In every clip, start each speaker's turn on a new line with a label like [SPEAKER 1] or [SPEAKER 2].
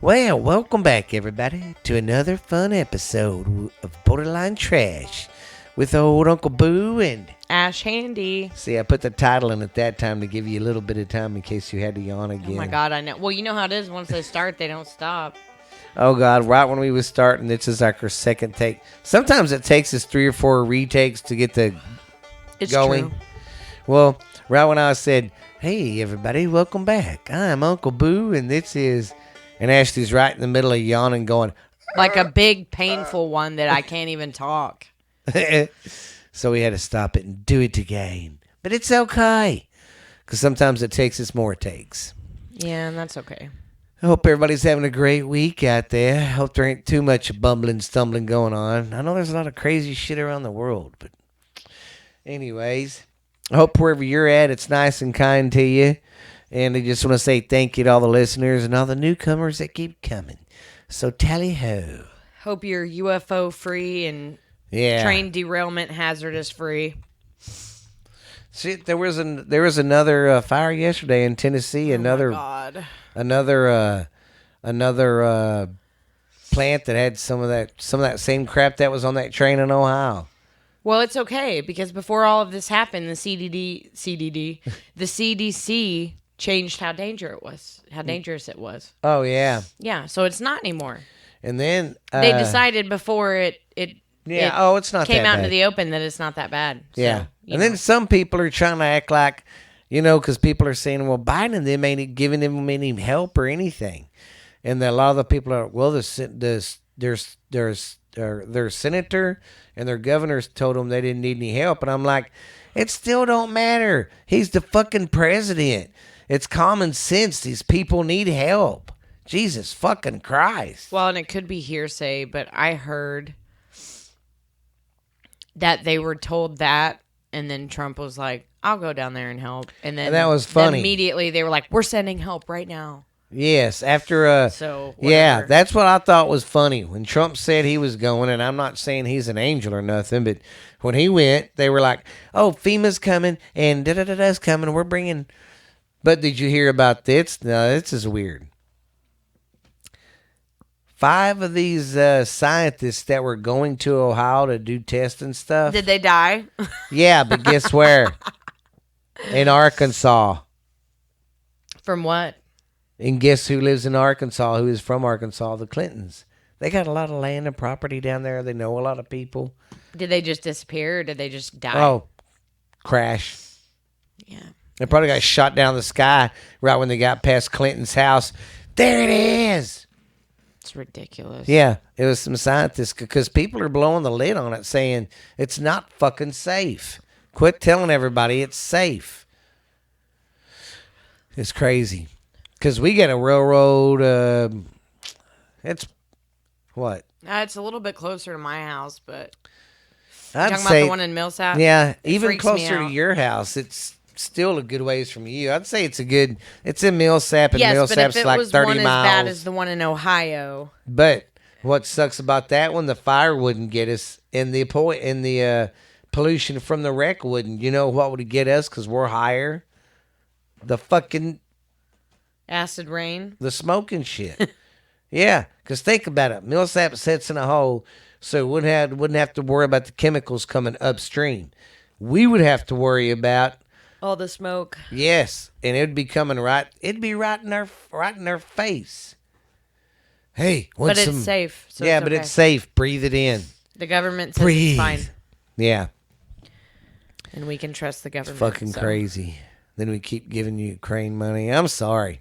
[SPEAKER 1] Well, welcome back, everybody, to another fun episode of Borderline Trash with old Uncle Boo and...
[SPEAKER 2] Ash Handy.
[SPEAKER 1] See, I put the title in at that time to give you a little bit of time in case you had to yawn again.
[SPEAKER 2] Oh my God, I know. Well, you know how it is. Once they start, they don't stop.
[SPEAKER 1] Oh God, right when we was starting, this is like our second take. Sometimes it takes us 3 or 4 retakes to get the
[SPEAKER 2] It's
[SPEAKER 1] going.
[SPEAKER 2] true.
[SPEAKER 1] Well, right when I said, hey, everybody, welcome back. I'm Uncle Boo, and this is... And Ashley's right in the middle of yawning going...
[SPEAKER 2] Like a big, painful one that I can't even talk.
[SPEAKER 1] So we had to stop it and do it again. But it's okay. Because sometimes it takes us more takes.
[SPEAKER 2] Yeah, and that's okay.
[SPEAKER 1] I hope everybody's having a great week out there. I hope there ain't too much bumbling, stumbling going on. I know there's a lot of crazy shit around the world. But anyways, I hope wherever you're at, it's nice and kind to you. And I just want to say thank you to all the listeners and all the newcomers that keep coming. So tally-ho.
[SPEAKER 2] Hope you're UFO free and train derailment hazardous free.
[SPEAKER 1] See, there was another fire yesterday in Tennessee. Another plant that had some of that same crap that was on that train in Ohio.
[SPEAKER 2] Well, it's okay because before all of this happened, the CDC changed how dangerous it was.
[SPEAKER 1] Oh yeah.
[SPEAKER 2] Yeah, so it's not anymore.
[SPEAKER 1] And then
[SPEAKER 2] They decided before it
[SPEAKER 1] it's not
[SPEAKER 2] came
[SPEAKER 1] that
[SPEAKER 2] out
[SPEAKER 1] bad.
[SPEAKER 2] into the open that it's not that bad. So,
[SPEAKER 1] Yeah.
[SPEAKER 2] you
[SPEAKER 1] And
[SPEAKER 2] know.
[SPEAKER 1] then some people are trying to act like, because people are saying, well, Biden and them ain't giving them any help or anything. And a lot of the people are, well, their senator and their governors told them they didn't need any help. And I'm like, it still don't matter. He's the fucking president. It's common sense. These people need help. Jesus fucking Christ.
[SPEAKER 2] Well, and it could be hearsay, but I heard that they were told that, and then Trump was like, I'll go down there and help. And then
[SPEAKER 1] that was funny.
[SPEAKER 2] Immediately they were like, we're sending help right now.
[SPEAKER 1] Yes, after
[SPEAKER 2] So
[SPEAKER 1] yeah,
[SPEAKER 2] whatever.
[SPEAKER 1] that's what I thought was funny when Trump said he was going, and I'm not saying he's an angel or nothing, but when he went, they were like, "Oh, FEMA's coming and da da da da's coming. We're bringing." But did you hear about this? No, this is weird. 5 of these scientists that were going to Ohio to do tests and stuff.
[SPEAKER 2] Did they die?
[SPEAKER 1] Yeah, but guess where? In Arkansas.
[SPEAKER 2] From what?
[SPEAKER 1] And guess who lives in Arkansas, who is from Arkansas? The Clintons. They got a lot of land and property down there. They know a lot of people.
[SPEAKER 2] Did they just disappear or did they just die?
[SPEAKER 1] Oh, crash.
[SPEAKER 2] Yeah.
[SPEAKER 1] They probably got shot down the sky right when they got past Clinton's house. There it is.
[SPEAKER 2] It's ridiculous.
[SPEAKER 1] Yeah, it was some scientists because people are blowing the lid on it saying it's not fucking safe. Quit telling everybody it's safe. It's crazy. Because we got a railroad. It's what?
[SPEAKER 2] It's a little bit closer to my house, but
[SPEAKER 1] I'd
[SPEAKER 2] talking
[SPEAKER 1] say,
[SPEAKER 2] about the one in Millsap?
[SPEAKER 1] yeah,
[SPEAKER 2] It
[SPEAKER 1] even
[SPEAKER 2] freaks me
[SPEAKER 1] closer to
[SPEAKER 2] out.
[SPEAKER 1] your house. It's still a good ways from you. I'd say it's in Millsap, and
[SPEAKER 2] Yes, but
[SPEAKER 1] Millsap's
[SPEAKER 2] if it
[SPEAKER 1] like
[SPEAKER 2] was
[SPEAKER 1] 30
[SPEAKER 2] one
[SPEAKER 1] miles.
[SPEAKER 2] as bad as the one in Ohio,
[SPEAKER 1] But what sucks about that one, the fire wouldn't get us, and the pollution from the wreck wouldn't. You know what would get us? Because we're higher. The fucking
[SPEAKER 2] acid rain.
[SPEAKER 1] the smoking shit. Yeah, because think about it. Millsap sits in a hole, so wouldn't have to worry about the chemicals coming upstream. We would have to worry about
[SPEAKER 2] All the smoke.
[SPEAKER 1] yes, and it'd be coming right. It'd be right in our face. Hey, want
[SPEAKER 2] But
[SPEAKER 1] some?
[SPEAKER 2] it's safe. So
[SPEAKER 1] yeah,
[SPEAKER 2] it's
[SPEAKER 1] but
[SPEAKER 2] okay.
[SPEAKER 1] it's safe. Breathe it in.
[SPEAKER 2] The government says
[SPEAKER 1] Breathe.
[SPEAKER 2] it's fine.
[SPEAKER 1] Yeah,
[SPEAKER 2] And we can trust the
[SPEAKER 1] it's
[SPEAKER 2] government.
[SPEAKER 1] fucking
[SPEAKER 2] so.
[SPEAKER 1] crazy. Then we keep giving Ukraine money. I'm sorry.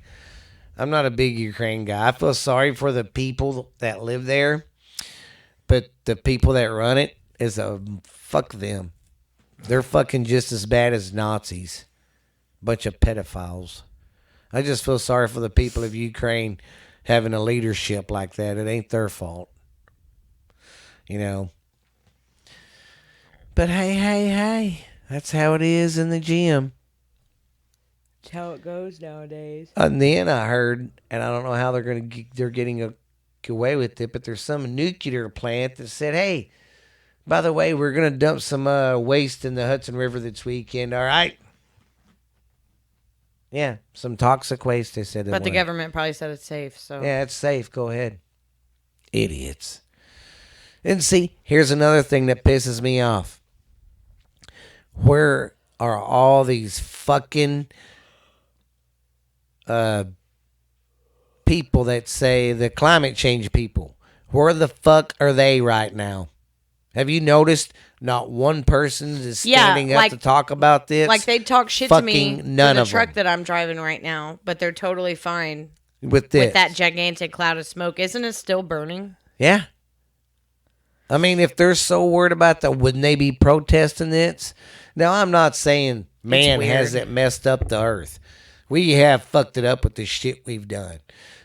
[SPEAKER 1] I'm not a big Ukraine guy. I feel sorry for the people that live there, but the people that run it is fuck them. They're fucking just as bad as Nazis. Bunch of pedophiles. I just feel sorry for the people of Ukraine having a leadership like that. It ain't their fault. You know. But hey. That's how it is in the gym.
[SPEAKER 2] That's how it goes nowadays.
[SPEAKER 1] And then I heard, and I don't know how they're getting away with it, but there's some nuclear plant that said, "Hey, by the way, we're gonna dump some waste in the Hudson River this weekend." All right. Yeah, some toxic waste. They said.
[SPEAKER 2] But the government probably said it's safe. So
[SPEAKER 1] yeah, it's safe. Go ahead, idiots. And see, here's another thing that pisses me off. Where are all these fucking people that say the climate change people? Where the fuck are they right now? Have you noticed not one person is standing up to talk about this?
[SPEAKER 2] Like they talk shit to me none of the truck that I'm driving right now, but they're totally fine
[SPEAKER 1] with this.
[SPEAKER 2] With that gigantic cloud of smoke. Isn't it still burning?
[SPEAKER 1] Yeah. I mean, if they're so worried about that, wouldn't they be protesting this? Now, I'm not saying man hasn't messed up the earth. We have fucked it up with the shit we've done.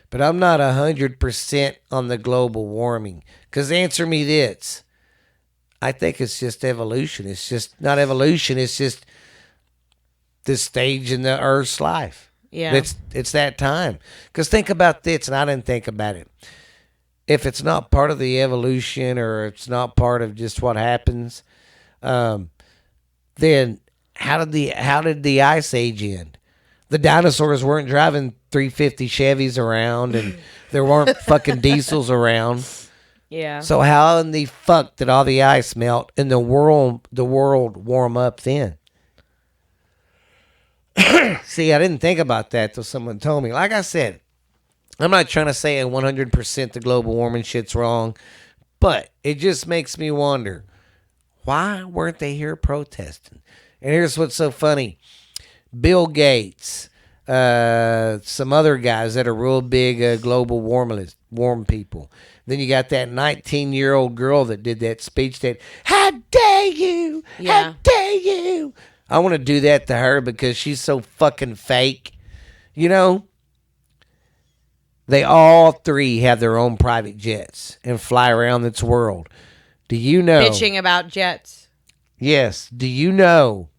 [SPEAKER 1] But I'm not 100% on the global warming. Because answer me this. I think it's just evolution. It's just not evolution. It's just the stage in the Earth's life.
[SPEAKER 2] Yeah.
[SPEAKER 1] It's that time. Because think about this, and I didn't think about it. If it's not part of the evolution or it's not part of just what happens, then how did the Ice Age end? The dinosaurs weren't driving 350 Chevys around, and there weren't fucking diesels around.
[SPEAKER 2] Yeah.
[SPEAKER 1] So how in the fuck did all the ice melt and the world warm up then? See, I didn't think about that till someone told me. Like I said, I'm not trying to say 100% the global warming shit's wrong, but it just makes me wonder, why weren't they here protesting? And here's what's so funny. Bill Gates, some other guys that are real big global warm people. Then you got that 19-year-old girl that did that speech that, how dare you?
[SPEAKER 2] Yeah.
[SPEAKER 1] How dare you? I want to do that to her because she's so fucking fake. You know? They all three have their own private jets and fly around this world. Do you know?
[SPEAKER 2] Bitching about jets.
[SPEAKER 1] Yes. Do you know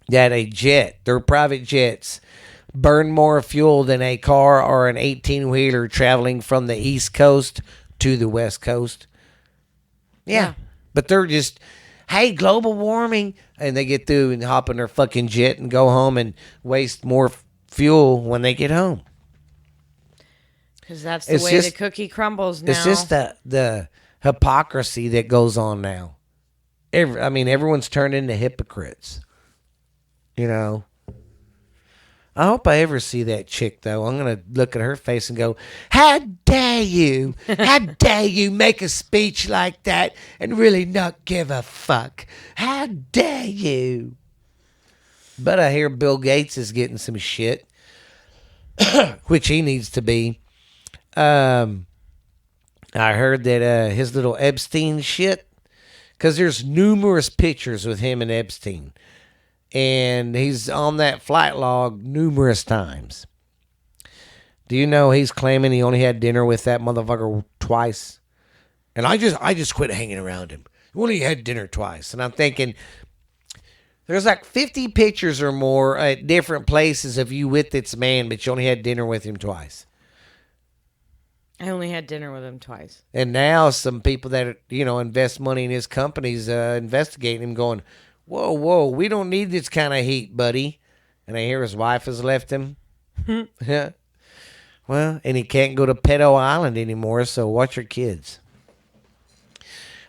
[SPEAKER 1] that a jet, their private jets, burn more fuel than a car or an 18-wheeler traveling from the East Coast to the West Coast? Yeah. But they're just, hey, global warming. And they get through and hop in their fucking jet and go home and waste more fuel when they get home.
[SPEAKER 2] Because that's the way the cookie crumbles now.
[SPEAKER 1] It's just the hypocrisy that goes on now. Everyone's turned into hypocrites. You know? I hope I ever see that chick, though. I'm going to look at her face and go, how dare you? How dare you make a speech like that and really not give a fuck? How dare you? But I hear Bill Gates is getting some shit, which he needs to be. I heard that his little Epstein shit, because there's numerous pictures with him and Epstein. And he's on that flight log numerous times. Do you know he's claiming he only had dinner with that motherfucker twice? And I just quit hanging around him. He only had dinner twice. And I'm thinking, there's like 50 pictures or more at different places of you with this man, but you only had dinner with him twice.
[SPEAKER 2] I only had dinner with him twice.
[SPEAKER 1] And now some people that, invest money in his companies investigating him going, whoa, we don't need this kind of heat, buddy. And I hear his wife has left him. Yeah. Well, and he can't go to Pedo Island anymore, so watch your kids.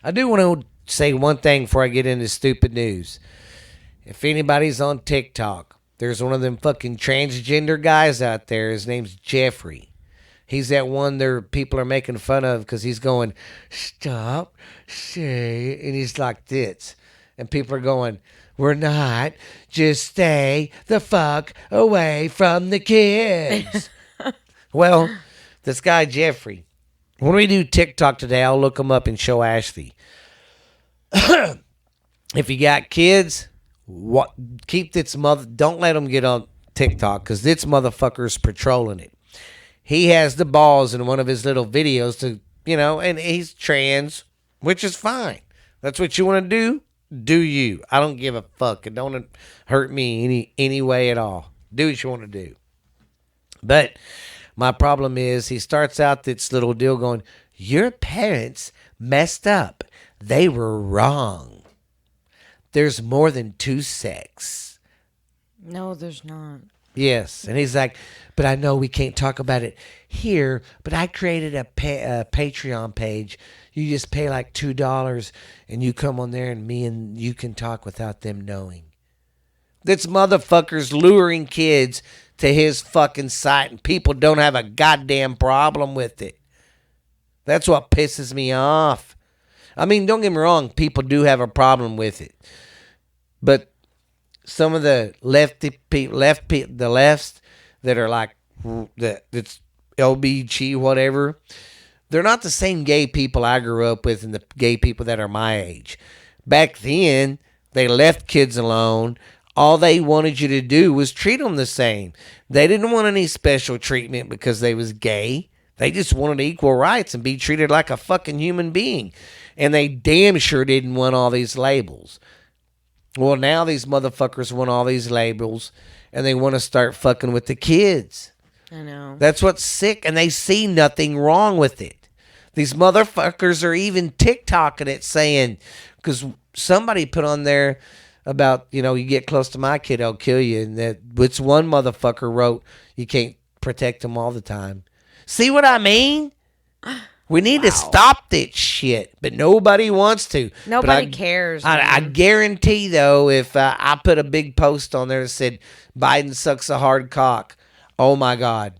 [SPEAKER 1] I do want to say one thing before I get into stupid news. If anybody's on TikTok, there's one of them fucking transgender guys out there. His name's Jeffrey. He's that one there people are making fun of because he's going, stop, say, and he's like this. And people are going, we're not. Just stay the fuck away from the kids. Well, this guy, Jeffrey, when we do TikTok today, I'll look him up and show Ashley. If you got kids, keep this don't let them get on TikTok because this motherfucker's patrolling it. He has the balls in one of his little videos to, and he's trans, which is fine. That's what you want to do. Do you? I don't give a fuck. It don't hurt me any way at all. Do what you want to do. But my problem is he starts out this little deal going, your parents messed up. They were wrong. There's more than two sex.
[SPEAKER 2] No, there's not.
[SPEAKER 1] Yes. And he's like, but I know we can't talk about it here, but I created a Patreon page. You just pay like $2 and you come on there and me and you can talk without them knowing. This motherfucker's luring kids to his fucking site and people don't have a goddamn problem with it. That's what pisses me off. I mean, don't get me wrong, people do have a problem with it. But some of the lefts that are like that's LBG whatever, they're not the same gay people I grew up with and the gay people that are my age. Back then, they left kids alone. All they wanted you to do was treat them the same. They didn't want any special treatment because they was gay. They just wanted equal rights and be treated like a fucking human being. And they damn sure didn't want all these labels. Well, now these motherfuckers want all these labels and they want to start fucking with the kids.
[SPEAKER 2] I know.
[SPEAKER 1] That's what's sick, and they see nothing wrong with it. These motherfuckers are even TikToking it saying, because somebody put on there about, you get close to my kid, I'll kill you. And that which one motherfucker wrote, you can't protect them all the time. See what I mean? We need to stop this shit, but nobody wants to.
[SPEAKER 2] Nobody cares.
[SPEAKER 1] I guarantee, though, if I put a big post on there that said, Biden sucks a hard cock, oh my God.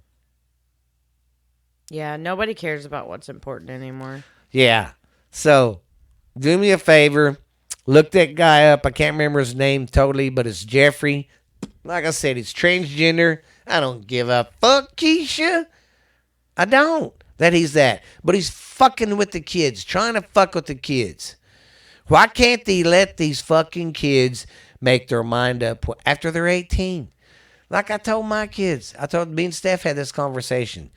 [SPEAKER 2] Yeah, nobody cares about what's important anymore.
[SPEAKER 1] Yeah. So, do me a favor. Look that guy up. I can't remember his name totally, but it's Jeffrey. Like I said, he's transgender. I don't give a fuck, Keisha. I don't. That he's that. But he's fucking with the kids. Trying to fuck with the kids. Why can't they let these fucking kids make their mind up after they're 18? Like I told my kids. Me and Steph had this conversation.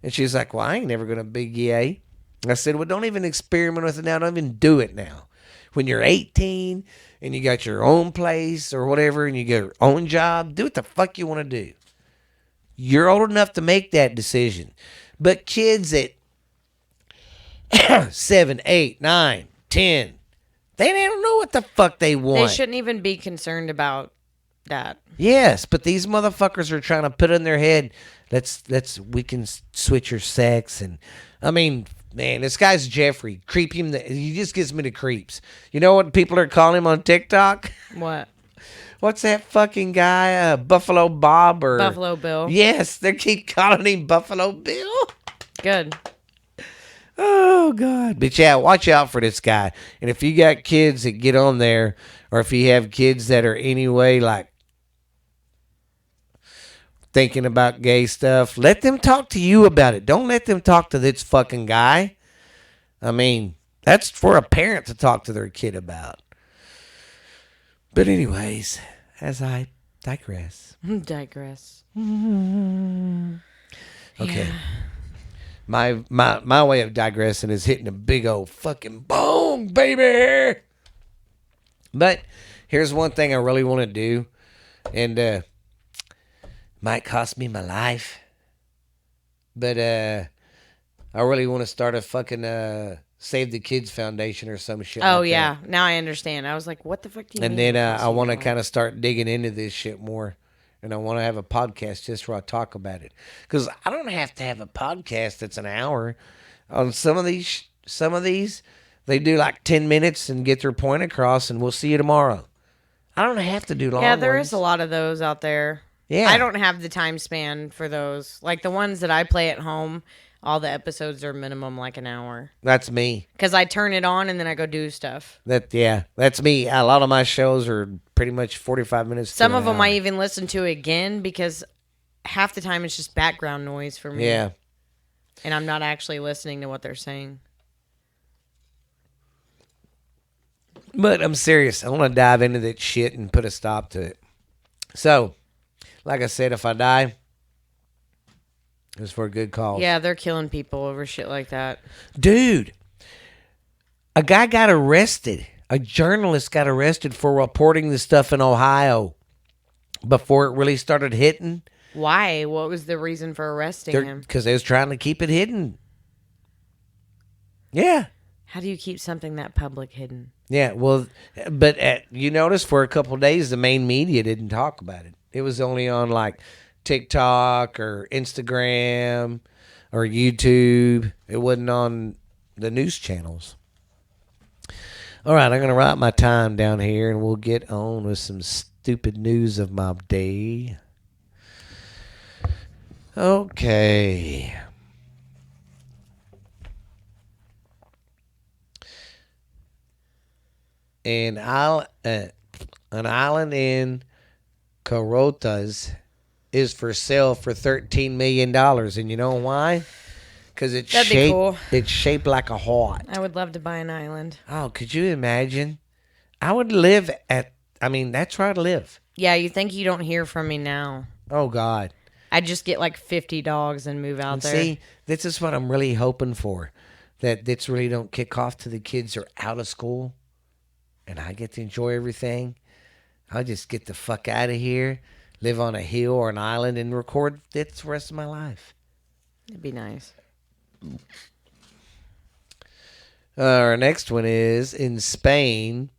[SPEAKER 1] And she's like, well, I ain't never going to be gay. I said, well, don't even experiment with it now. Don't even do it now. When you're 18 and you got your own place or whatever and you get your own job, do what the fuck you want to do. You're old enough to make that decision. But kids at 7, 8, 9, 10, they don't know what the fuck they want.
[SPEAKER 2] They shouldn't even be concerned about that.
[SPEAKER 1] Yes, but these motherfuckers are trying to put in their head, we can switch your sex. And I mean, man, this guy's Jeffrey. Creep him. He just gives me the creeps. You know what people are calling him on TikTok?
[SPEAKER 2] What?
[SPEAKER 1] What's that fucking guy? Buffalo Bob or
[SPEAKER 2] Buffalo Bill?
[SPEAKER 1] Yes, they keep calling him Buffalo Bill.
[SPEAKER 2] Good.
[SPEAKER 1] Oh God! But yeah, watch out for this guy. And if you got kids that get on there, or if you have kids that are anyway like thinking about gay stuff, let them talk to you about it. Don't let them talk to this fucking guy. I mean, that's for a parent to talk to their kid about. But anyways, as I digress. Okay.
[SPEAKER 2] Yeah.
[SPEAKER 1] My way of digressing is hitting a big old fucking boom, baby. But here's one thing I really want to do, and might cost me my life. But I really want to start a fucking Save the Kids Foundation or some shit.
[SPEAKER 2] Oh,
[SPEAKER 1] like
[SPEAKER 2] yeah.
[SPEAKER 1] that.
[SPEAKER 2] Now I understand. I was like, what the fuck do you mean?
[SPEAKER 1] And then I want to kind of start digging into this shit more. And I want to have a podcast just where I talk about it. Because I don't have to have a podcast that's an hour. On some of these, they do like 10 minutes and get their point across, and we'll see you tomorrow. I don't have to do long
[SPEAKER 2] Yeah, there
[SPEAKER 1] ones.
[SPEAKER 2] is a lot of those out there.
[SPEAKER 1] Yeah.
[SPEAKER 2] I don't have the time span for those. Like the ones that I play at home, all the episodes are minimum like an hour.
[SPEAKER 1] That's me.
[SPEAKER 2] Because I turn it on and then I go do stuff.
[SPEAKER 1] That's me. A lot of my shows are pretty much 45 minutes.
[SPEAKER 2] Some of them I even listen to again because half the time it's just background noise for me.
[SPEAKER 1] Yeah.
[SPEAKER 2] And I'm not actually listening to what they're saying.
[SPEAKER 1] But I'm serious. I want to dive into that shit and put a stop to it. So, like I said, if I die, it's for a good cause.
[SPEAKER 2] Yeah, they're killing people over shit like that.
[SPEAKER 1] Dude, a guy got arrested. A journalist got arrested for reporting the stuff in Ohio before it really started hitting.
[SPEAKER 2] Why? What was the reason for arresting him?
[SPEAKER 1] Because they was trying to keep it hidden. Yeah.
[SPEAKER 2] How do you keep something that public hidden?
[SPEAKER 1] Yeah, well, but you notice for a couple of days, the main media didn't talk about it. It was only on like TikTok or Instagram or YouTube. It wasn't on the news channels. All right, I'm going to write my time down here and we'll get on with some stupid news of my day. Okay. An island in Corotas is for sale for $13 million. And you know why? Because it's
[SPEAKER 2] That'd be
[SPEAKER 1] shaped,
[SPEAKER 2] cool.
[SPEAKER 1] it's shaped like a heart.
[SPEAKER 2] I would love to buy an island.
[SPEAKER 1] Oh, could you imagine? I would live that's where I'd live.
[SPEAKER 2] Yeah, you think you don't hear from me now.
[SPEAKER 1] Oh, God.
[SPEAKER 2] I'd just get like 50 dogs and move out
[SPEAKER 1] And
[SPEAKER 2] there.
[SPEAKER 1] see, this is what I'm really hoping for. That this really don't kick off till the kids are out of school and I get to enjoy everything. I'll just get the fuck out of here, live on a hill or an island, and record this the rest of my life.
[SPEAKER 2] It'd be nice.
[SPEAKER 1] Our next one is in Spain.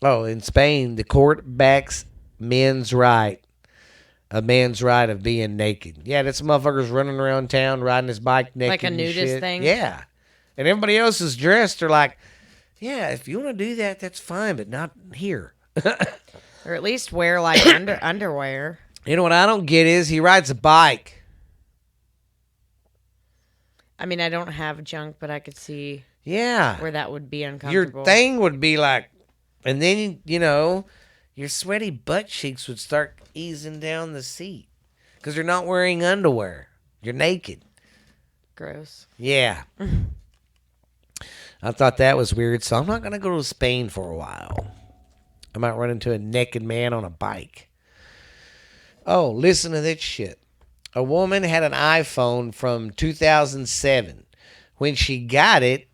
[SPEAKER 1] Oh, in Spain, the court backs a man's right of being naked. Yeah, this motherfucker's running around town riding his bike naked.
[SPEAKER 2] Like a
[SPEAKER 1] and
[SPEAKER 2] nudist
[SPEAKER 1] shit.
[SPEAKER 2] thing?
[SPEAKER 1] Yeah. And everybody else is dressed. They're like, yeah, if you want to do that, that's fine, but not here.
[SPEAKER 2] Or at least wear like underwear.
[SPEAKER 1] You know what I don't get is he rides a bike.
[SPEAKER 2] I mean, I don't have junk, but I could see
[SPEAKER 1] Yeah.
[SPEAKER 2] where that would be
[SPEAKER 1] Your
[SPEAKER 2] uncomfortable.
[SPEAKER 1] thing would be like, and then, your sweaty butt cheeks would start easing down the seat because you're not wearing underwear. You're naked.
[SPEAKER 2] Gross.
[SPEAKER 1] Yeah. I thought that was weird, so I'm not going to go to Spain for a while. I might run into a naked man on a bike. Oh, listen to this shit. A woman had an iPhone from 2007. When she got it,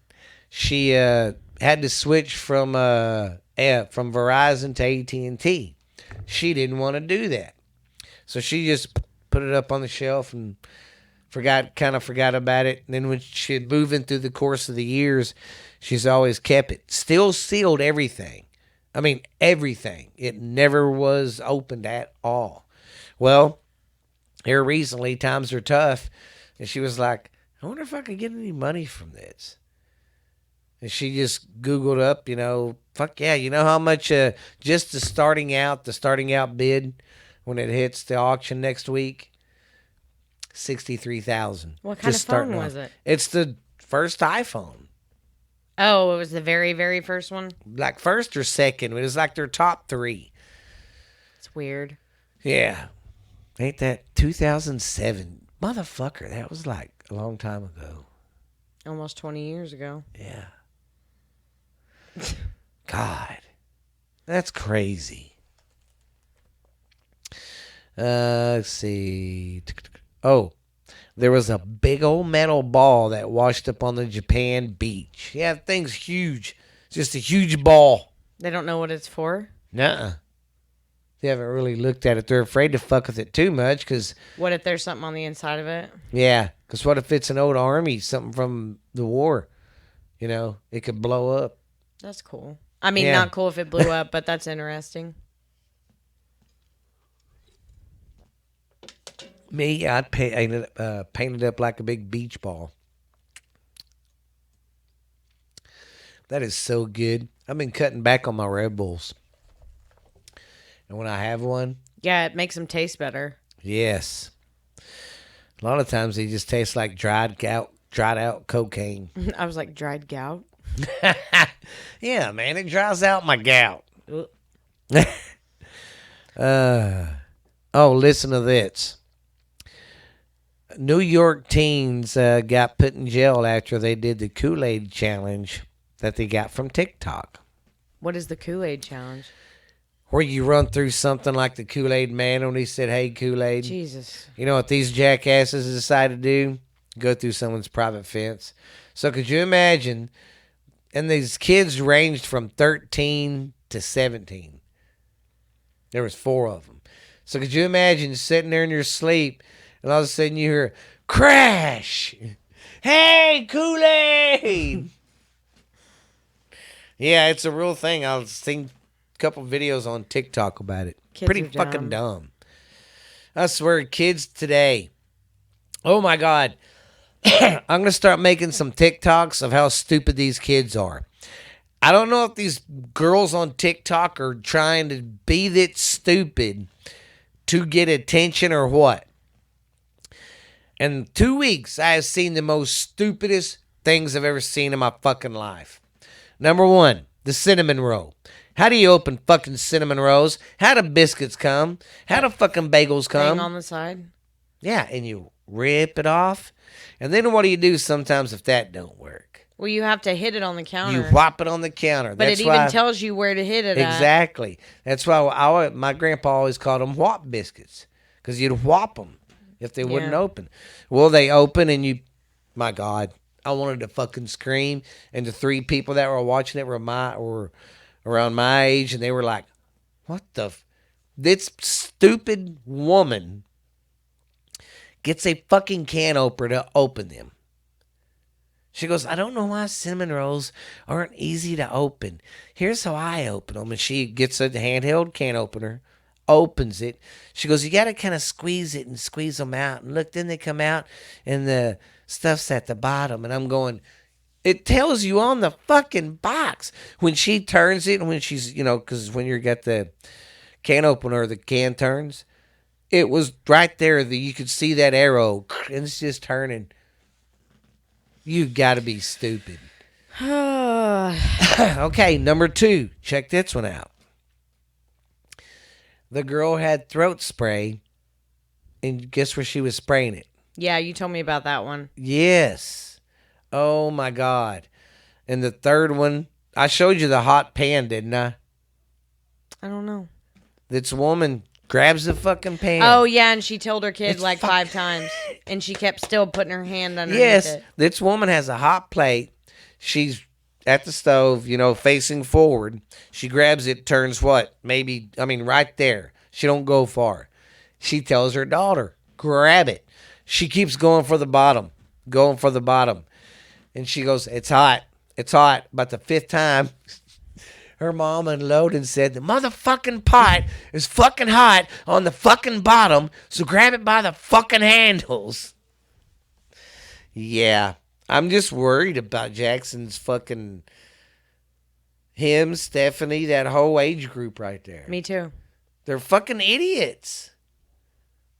[SPEAKER 1] she had to switch from Verizon to AT&T. She didn't want to do that. So she just put it up on the shelf and forgot about it. And then when she moving through the course of the years, she's always kept it. Still sealed everything. I mean, everything. It never was opened at all. Well, here recently, times are tough. And she was like, I wonder if I could get any money from this. And she just Googled up, fuck yeah. You know how much just the starting out bid when it hits the auction next week? $63,000.
[SPEAKER 2] What kind of phone was it?
[SPEAKER 1] It's the first iPhone.
[SPEAKER 2] Oh, it was the very, very first one?
[SPEAKER 1] Like first or second. It was like their top three.
[SPEAKER 2] It's weird.
[SPEAKER 1] Yeah. Ain't that 2007? Motherfucker, that was like a long time ago.
[SPEAKER 2] Almost 20 years ago.
[SPEAKER 1] Yeah. God. That's crazy. Let's see. Oh, there was a big old metal ball that washed up on the Japan beach. Yeah, the thing's huge. It's just a huge ball.
[SPEAKER 2] They don't know what it's for?
[SPEAKER 1] Nuh-uh. They haven't really looked at it. They're afraid to fuck with it too much because...
[SPEAKER 2] What if there's something on the inside of it?
[SPEAKER 1] Yeah, because what if it's an old army, something from the war? It could blow up.
[SPEAKER 2] That's cool. I mean,
[SPEAKER 1] Yeah.
[SPEAKER 2] not cool if it blew up, but that's interesting.
[SPEAKER 1] Me, I'd paint it up like a big beach ball. That is so good. I've been cutting back on my Red Bulls. And when I have one,
[SPEAKER 2] Yeah, it makes them taste better.
[SPEAKER 1] yes. A lot of times they just taste like dried out cocaine.
[SPEAKER 2] I was like, dried gout?
[SPEAKER 1] Yeah, man, it dries out my gout. Oh, listen to this. New York teens got put in jail after they did the Kool-Aid challenge that they got from TikTok.
[SPEAKER 2] What is the Kool-Aid challenge?
[SPEAKER 1] Where you run through something like the Kool-Aid man when he said, hey, Kool-Aid.
[SPEAKER 2] Jesus.
[SPEAKER 1] You know what these jackasses decide to do? Go through someone's private fence. So could you imagine? And these kids ranged from 13 to 17. There was 4 of them. So could you imagine sitting there in your sleep and all of a sudden you hear, crash! Hey, Kool-Aid! Yeah, it's a real thing. I've seen couple videos on TikTok about it.
[SPEAKER 2] Kids
[SPEAKER 1] Pretty
[SPEAKER 2] are
[SPEAKER 1] fucking dumb. I swear, kids today. Oh my God. I'm going to start making some TikToks of how stupid these kids are. I don't know if these girls on TikTok are trying to be that stupid to get attention or what. In 2 weeks, I have seen the most stupidest things I've ever seen in my fucking life. Number one, the cinnamon roll. How do you open fucking cinnamon rolls? How do biscuits come? How do fucking bagels come?
[SPEAKER 2] Hang on the side.
[SPEAKER 1] Yeah, and you rip it off. And then what do you do sometimes if that don't work?
[SPEAKER 2] Well, you have to hit it on the counter.
[SPEAKER 1] You whop it on the counter.
[SPEAKER 2] But it even tells you where to hit it at.
[SPEAKER 1] Exactly. That's why my grandpa always called them whop biscuits. Because you'd whop them if they wouldn't open. Well, they open and you... My God. I wanted to fucking scream. And the three people that were watching it were around my age. And they were like, what the... This stupid woman gets a fucking can opener to open them. She goes, I don't know why cinnamon rolls aren't easy to open. Here's how I open them. And she gets a handheld can opener, opens it. She goes, you got to kind of squeeze it and squeeze them out. And look, then they come out and the stuff's at the bottom. And I'm going, it tells you on the fucking box. When she turns it and when she's, because when you got the can opener, the can turns, it was right there that you could see that arrow and it's just turning. You got to be stupid. Okay, number 2. Check this one out. The girl had throat spray, and guess where she was spraying it?
[SPEAKER 2] Yeah, you told me about that one.
[SPEAKER 1] Yes. Oh, my God. And the third one, I showed you the hot pan, didn't I?
[SPEAKER 2] I don't know.
[SPEAKER 1] This woman grabs the fucking pan.
[SPEAKER 2] Oh, yeah, and she told her kid 5 times, and she kept still putting her hand underneath it.
[SPEAKER 1] Yes, this woman has a hot plate. She's at the stove, facing forward. She grabs it, turns right there. She don't go far. She tells her daughter, grab it. She keeps going for the bottom. And she goes, it's hot. About the 5th time, her mom unloaded and said, the motherfucking pot is fucking hot on the fucking bottom, so grab it by the fucking handles. Yeah, I'm just worried about Jackson's fucking... Him, Stephanie, that whole age group right there.
[SPEAKER 2] Me too.
[SPEAKER 1] They're fucking idiots.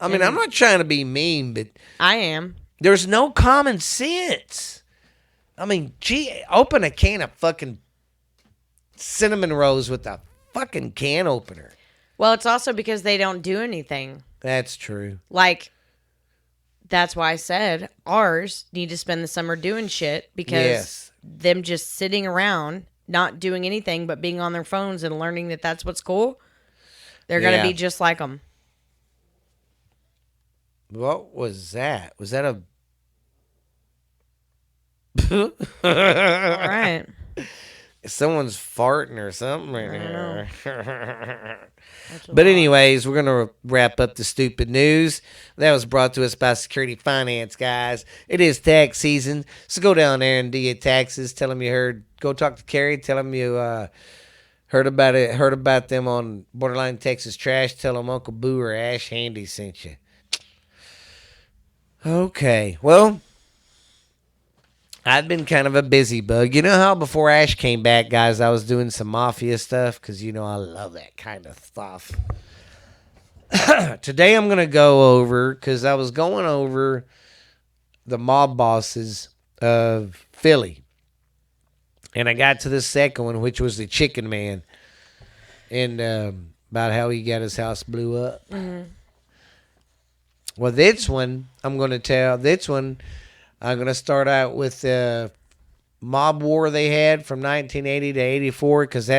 [SPEAKER 1] I mean, I'm not trying to be mean, but...
[SPEAKER 2] I am.
[SPEAKER 1] There's no common sense. I mean, gee, open a can of fucking... cinnamon rolls with a fucking can opener.
[SPEAKER 2] Well, it's also because they don't do anything.
[SPEAKER 1] That's true.
[SPEAKER 2] That's why I said ours need to spend the summer doing shit because them just sitting around, not doing anything but being on their phones and learning that that's what's cool, they're going to be just like them.
[SPEAKER 1] What was that? Was that a...
[SPEAKER 2] All right.
[SPEAKER 1] Someone's farting or something right now. But anyways, we're going to wrap up the stupid news. That was brought to us by Security Finance, guys. It is tax season, so go down there and do your taxes. Tell them you heard. Go talk to Carrie. Tell them you heard about it. Heard about them on Borderline Texas Trash. Tell them Uncle Boo or Ash Handy sent you. Okay, well... I've been kind of a busy bug. You know how before Ash came back, guys, I was doing some mafia stuff? Because, I love that kind of stuff. Today I'm going to go over, because I was going over the mob bosses of Philly. And I got to the second one, which was the Chicken Man. And about how he got his house blew up. Mm-hmm. Well, this one, I'm going to start out with the mob war they had from 1980 to 84, because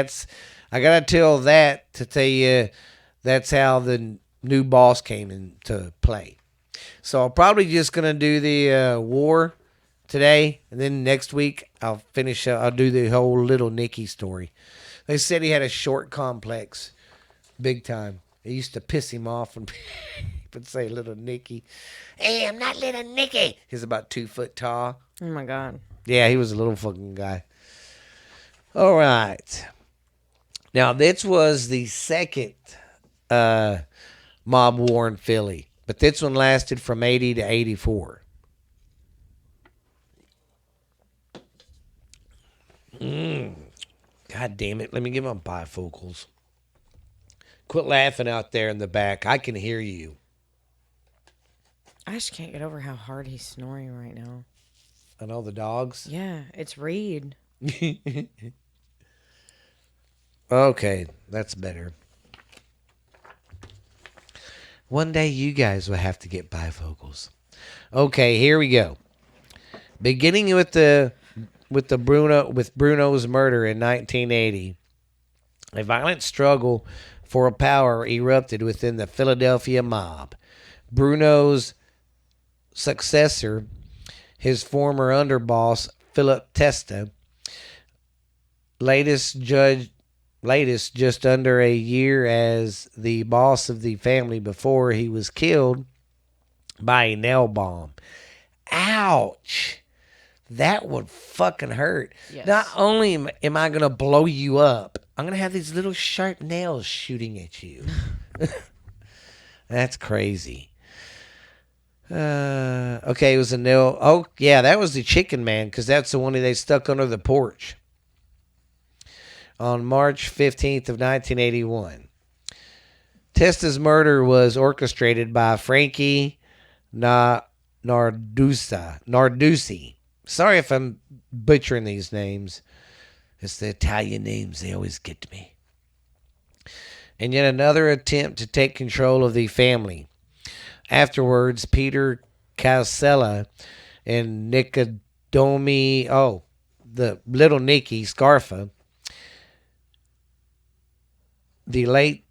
[SPEAKER 1] I got to tell you, that's how the new boss came into play. So I'm probably just going to do the war today, and then next week I'll do the whole Little Nicky story. They said he had a short complex, big time. It used to piss him off when people would say Little Nicky. Hey, I'm not Little Nicky. He's about 2 foot tall.
[SPEAKER 2] Oh, my God.
[SPEAKER 1] Yeah, he was a little fucking guy. All right. Now, this was the second mob war in Philly, but this one lasted from 80 to 84. God damn it. Let me get my bifocals. Quit laughing out there in the back. I can hear you.
[SPEAKER 2] I just can't get over how hard he's snoring right now.
[SPEAKER 1] And all the dogs?
[SPEAKER 2] Yeah, it's Reed.
[SPEAKER 1] Okay, that's better. One day you guys will have to get bifocals. Okay, here we go. Beginning with Bruno's murder in 1980, a violent struggle for power erupted within the Philadelphia mob. Bruno's successor, his former underboss Philip Testa, latest just under a year as the boss of the family before he was killed by a nail bomb. Ouch. That would fucking hurt.
[SPEAKER 2] Yes.
[SPEAKER 1] Not only am I going to blow you up, I'm going to have these little sharp nails shooting at you. That's crazy. Okay, it was a nail. Oh, yeah, that was the Chicken Man, because that's the one that they stuck under the porch on March 15th of 1981. Testa's murder was orchestrated by Frankie Narducci. Sorry if I'm butchering these names. It's the Italian names. They always get me. And yet another attempt to take control of the family. Afterwards, Peter Casella and the little Nicky Scarfa, the late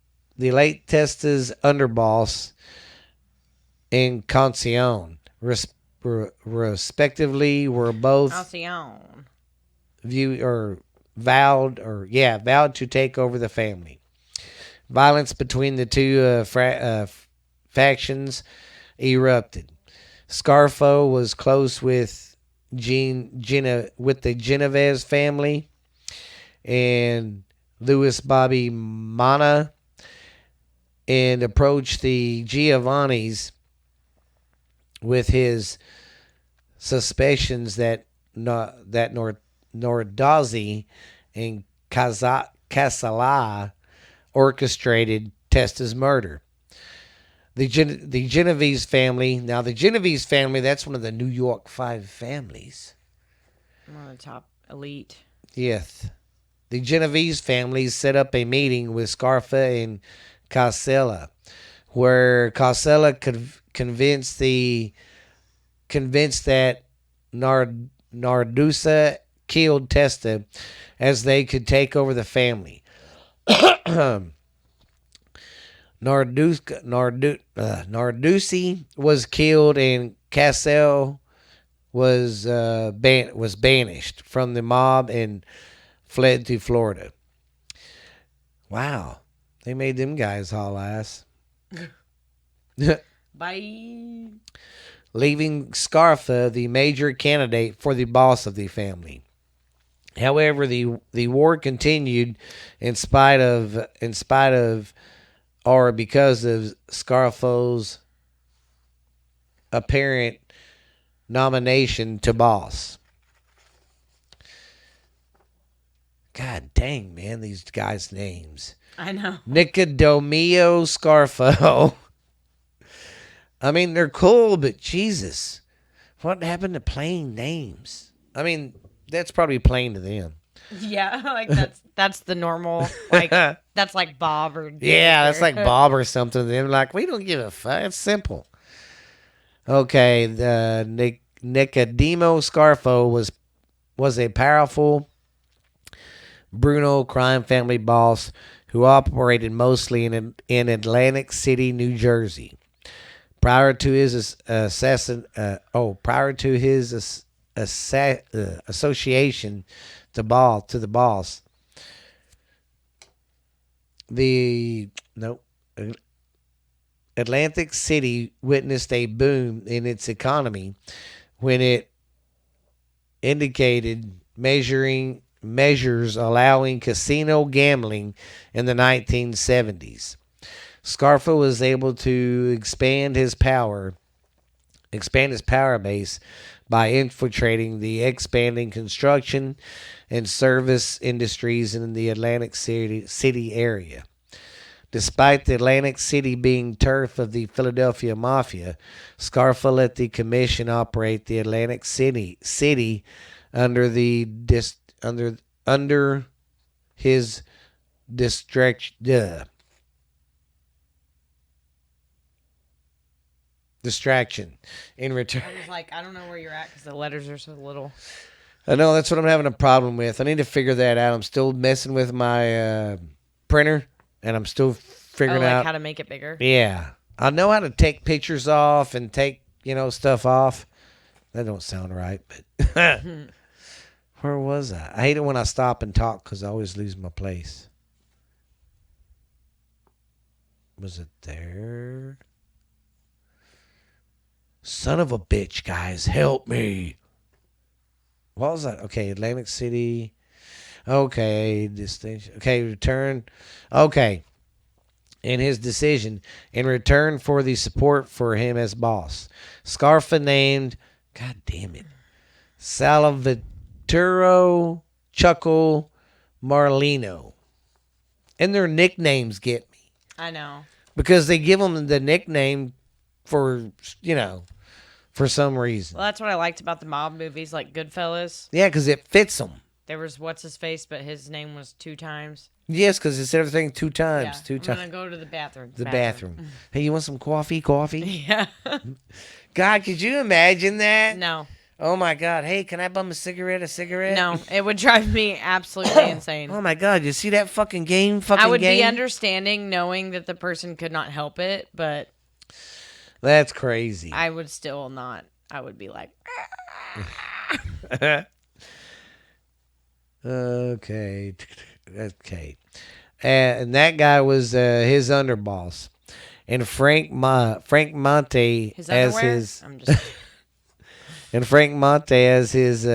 [SPEAKER 1] Testa's underboss and Concione, respectively, were both vowed to take over the family. Violence between the two factions erupted. Scarfo was close with the Genovese family, and Louis Bobby Mana, and approached the Giovannis with his suspicions that Nordazzi and Casala orchestrated Testa's murder. The Genovese family. Now, the Genovese family, that's one of the New York Five families.
[SPEAKER 2] One of the top elite.
[SPEAKER 1] Yes. The Genovese family set up a meeting with Scarfa and Casella, where Casella could convince that Nardusa killed Testa as they could take over the family. Narducci was killed, and Cassell was banished from the mob and fled to Florida. Wow, they made them guys haul ass.
[SPEAKER 2] Bye.
[SPEAKER 1] Leaving Scarfa the major candidate for the boss of the family. However, the war continued in spite of or because of Scarfo's apparent nomination to boss. God dang, man, these guys' names.
[SPEAKER 2] I know.
[SPEAKER 1] Nicodemio Scarfo. I mean, they're cool, but Jesus, what happened to plain names? I mean, that's probably plain to them.
[SPEAKER 2] Yeah, like that's the normal, like that's like Bob or
[SPEAKER 1] yeah, that's like Bob or something. They're like, we don't give a fuck. It's simple. Okay, the Nicodemo Scarfo was a powerful Bruno crime family boss who operated mostly in Atlantic City, New Jersey. Prior to his association to the boss, Atlantic City witnessed a boom in its economy when it indicated measuring measures allowing casino gambling in the 1970s. Scarfa was able to expand his power base by infiltrating the expanding construction and service industries in the Atlantic City area. Despite the Atlantic City being turf of the Philadelphia Mafia, Scarfa let the commission operate the Atlantic City under under his distraction. In return,
[SPEAKER 2] I was like, I don't know where you're at because the letters are so little.
[SPEAKER 1] I know that's what I'm having a problem with. I need to figure that out. I'm still messing with my printer, and I'm still figuring out
[SPEAKER 2] how to make it bigger.
[SPEAKER 1] Yeah, I know how to take pictures off and take stuff off. That don't sound right, but where was I? I hate it when I stop and talk because I always lose my place. Was it there? Son of a bitch, guys, help me. What was that? Okay, Atlantic City. Okay, distinction. Okay, return. Okay. In his decision, in return for the support for him as boss, Scarfa named, God damn it, Salvatore Chuckle Marlino. And their nicknames get me.
[SPEAKER 2] I know.
[SPEAKER 1] Because they give them the nickname for, for some reason.
[SPEAKER 2] Well, that's what I liked about the mob movies, like Goodfellas.
[SPEAKER 1] Yeah, because it fits them.
[SPEAKER 2] There was what's-his-face, but his name was 2 times.
[SPEAKER 1] Yes, because it's everything 2 times.
[SPEAKER 2] Yeah,
[SPEAKER 1] 2 times.
[SPEAKER 2] I'm going to go to the bathroom.
[SPEAKER 1] The bathroom. Hey, you want some coffee?
[SPEAKER 2] Yeah.
[SPEAKER 1] God, could you imagine that?
[SPEAKER 2] No.
[SPEAKER 1] Oh, my God. Hey, can I bum a cigarette?
[SPEAKER 2] No, it would drive me absolutely insane.
[SPEAKER 1] Oh, my God. You see that fucking game?
[SPEAKER 2] I would be understanding knowing that the person could not help it, but...
[SPEAKER 1] That's crazy.
[SPEAKER 2] I would still not. I would be like...
[SPEAKER 1] Okay. And that guy was his underboss. And Frank Monte as his...
[SPEAKER 2] I'm just...
[SPEAKER 1] And Frank Monte as his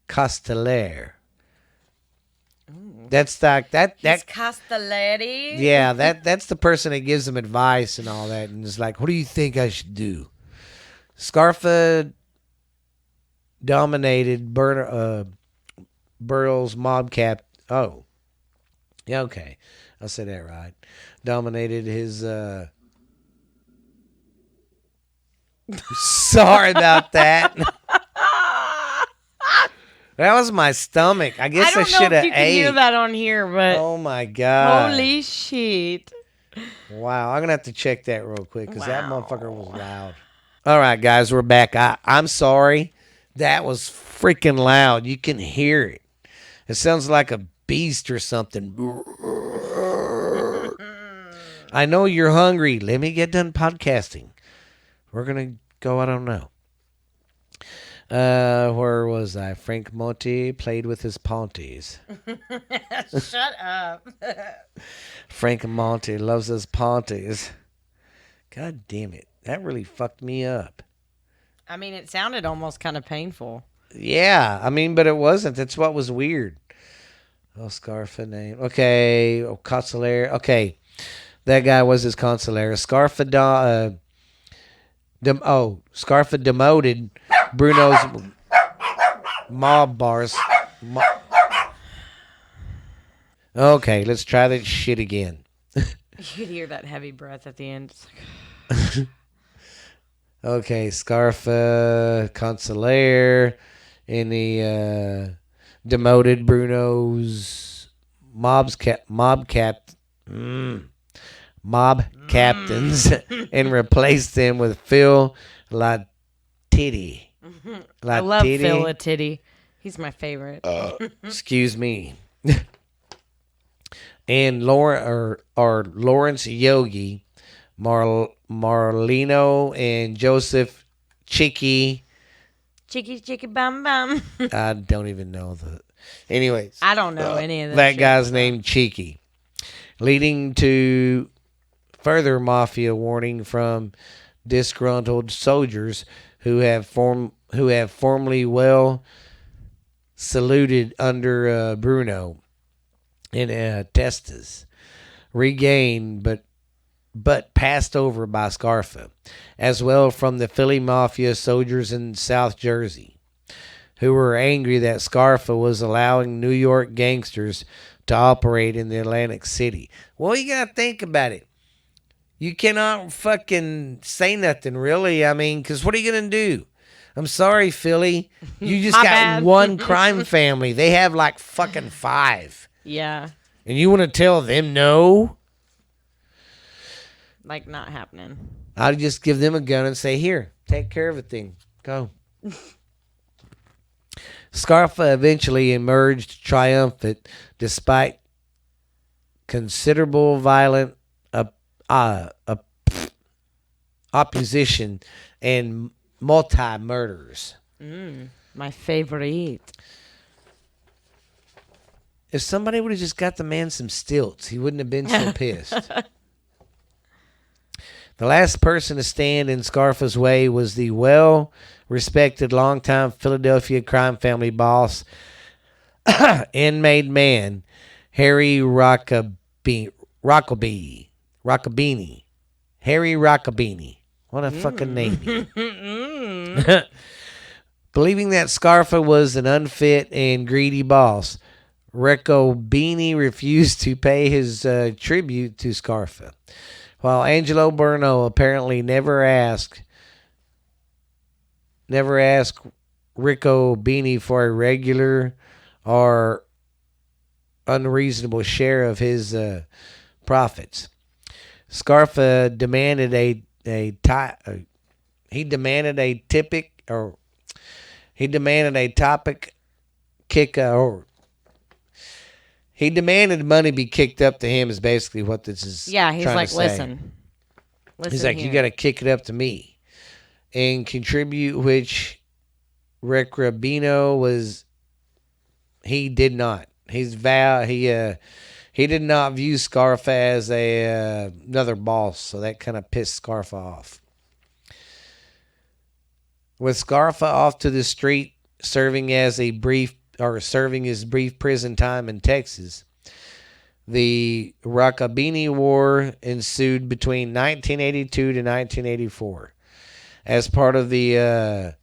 [SPEAKER 1] Castellare. That's that
[SPEAKER 2] Castellari.
[SPEAKER 1] Yeah, that's the person that gives them advice and all that, and is like, "What do you think I should do?" Scarfa dominated Burrell's mob cap. Oh, yeah, okay, I said that right. Dominated his. Sorry about that. That was my stomach. I guess I should have ate.
[SPEAKER 2] I don't know if you can hear that on here, but...
[SPEAKER 1] Oh, my God.
[SPEAKER 2] Holy shit.
[SPEAKER 1] Wow, I'm going to have to check that real quick because that motherfucker was loud. All right, guys, we're back. I'm sorry. That was freaking loud. You can hear it. It sounds like a beast or something. I know you're hungry. Let me get done podcasting. We're going to go, I don't know. Where was I? Frank Monte played with his Ponties.
[SPEAKER 2] Shut up.
[SPEAKER 1] Frank Monte loves his Ponties. God damn it. That really fucked me up.
[SPEAKER 2] I mean, it sounded almost kind of painful.
[SPEAKER 1] Yeah, I mean, but it wasn't. That's what was weird. Oh, Scarfa name. Okay. Oh, Consolare. Okay. That guy was his Consolare. Scarfa demoted Bruno's mob bars. Okay, let's try that shit again.
[SPEAKER 2] You could hear that heavy breath at the end. It's like...
[SPEAKER 1] Okay, Scarfa, Consolare, and the demoted Bruno's mob captains and replaced them with Phil Latiti.
[SPEAKER 2] I love Phil Latiti. He's my favorite.
[SPEAKER 1] Excuse me. And Lawrence Yogi, Marlino, and Joseph Chicky
[SPEAKER 2] Bum Bum.
[SPEAKER 1] I don't even know anyways.
[SPEAKER 2] I don't know any of
[SPEAKER 1] that guy's named Cheeky. Leading to further mafia warning from disgruntled soldiers who have formerly saluted under Bruno in Testas, regained but passed over by Scarfa, as well from the Philly Mafia soldiers in South Jersey, who were angry that Scarfa was allowing New York gangsters to operate in the Atlantic City. Well, you gotta think about it. You cannot fucking say nothing, really. I mean, because what are you gonna do? I'm sorry, Philly. You just
[SPEAKER 2] My
[SPEAKER 1] got
[SPEAKER 2] bad.
[SPEAKER 1] one crime family. They have like fucking 5.
[SPEAKER 2] Yeah.
[SPEAKER 1] And you want to tell them no?
[SPEAKER 2] Like, not happening.
[SPEAKER 1] I'll just give them a gun and say, here, take care of it thing. Go. Scarfa eventually emerged triumphant despite considerable violent opposition and multi-murders.
[SPEAKER 2] My favorite.
[SPEAKER 1] If somebody would have just got the man some stilts, he wouldn't have been so pissed. The last person to stand in Scarfa's way was the well-respected longtime Philadelphia crime family boss and made man, Harry Rockabini. Harry Rockabini. What a fucking name. Believing that Scarfa was an unfit and greedy boss, Rockabini refused to pay his tribute to Scarfa. While Angelo Bruno apparently never asked Rockabini for a regular or unreasonable share of his profits. Scarfa demanded a he demanded money be kicked up to him is basically what this is.
[SPEAKER 2] Yeah, he's
[SPEAKER 1] trying
[SPEAKER 2] like,
[SPEAKER 1] to say.
[SPEAKER 2] listen.
[SPEAKER 1] He's like,
[SPEAKER 2] here.
[SPEAKER 1] you got to kick it up to me and contribute, which Rockabini was. He did not. He did not view Scarfa as another boss, so that kind of pissed Scarfa off. With Scarfa off to the street, serving his brief prison time in Texas, the Rockabini War ensued between 1982 to 1984 as part of the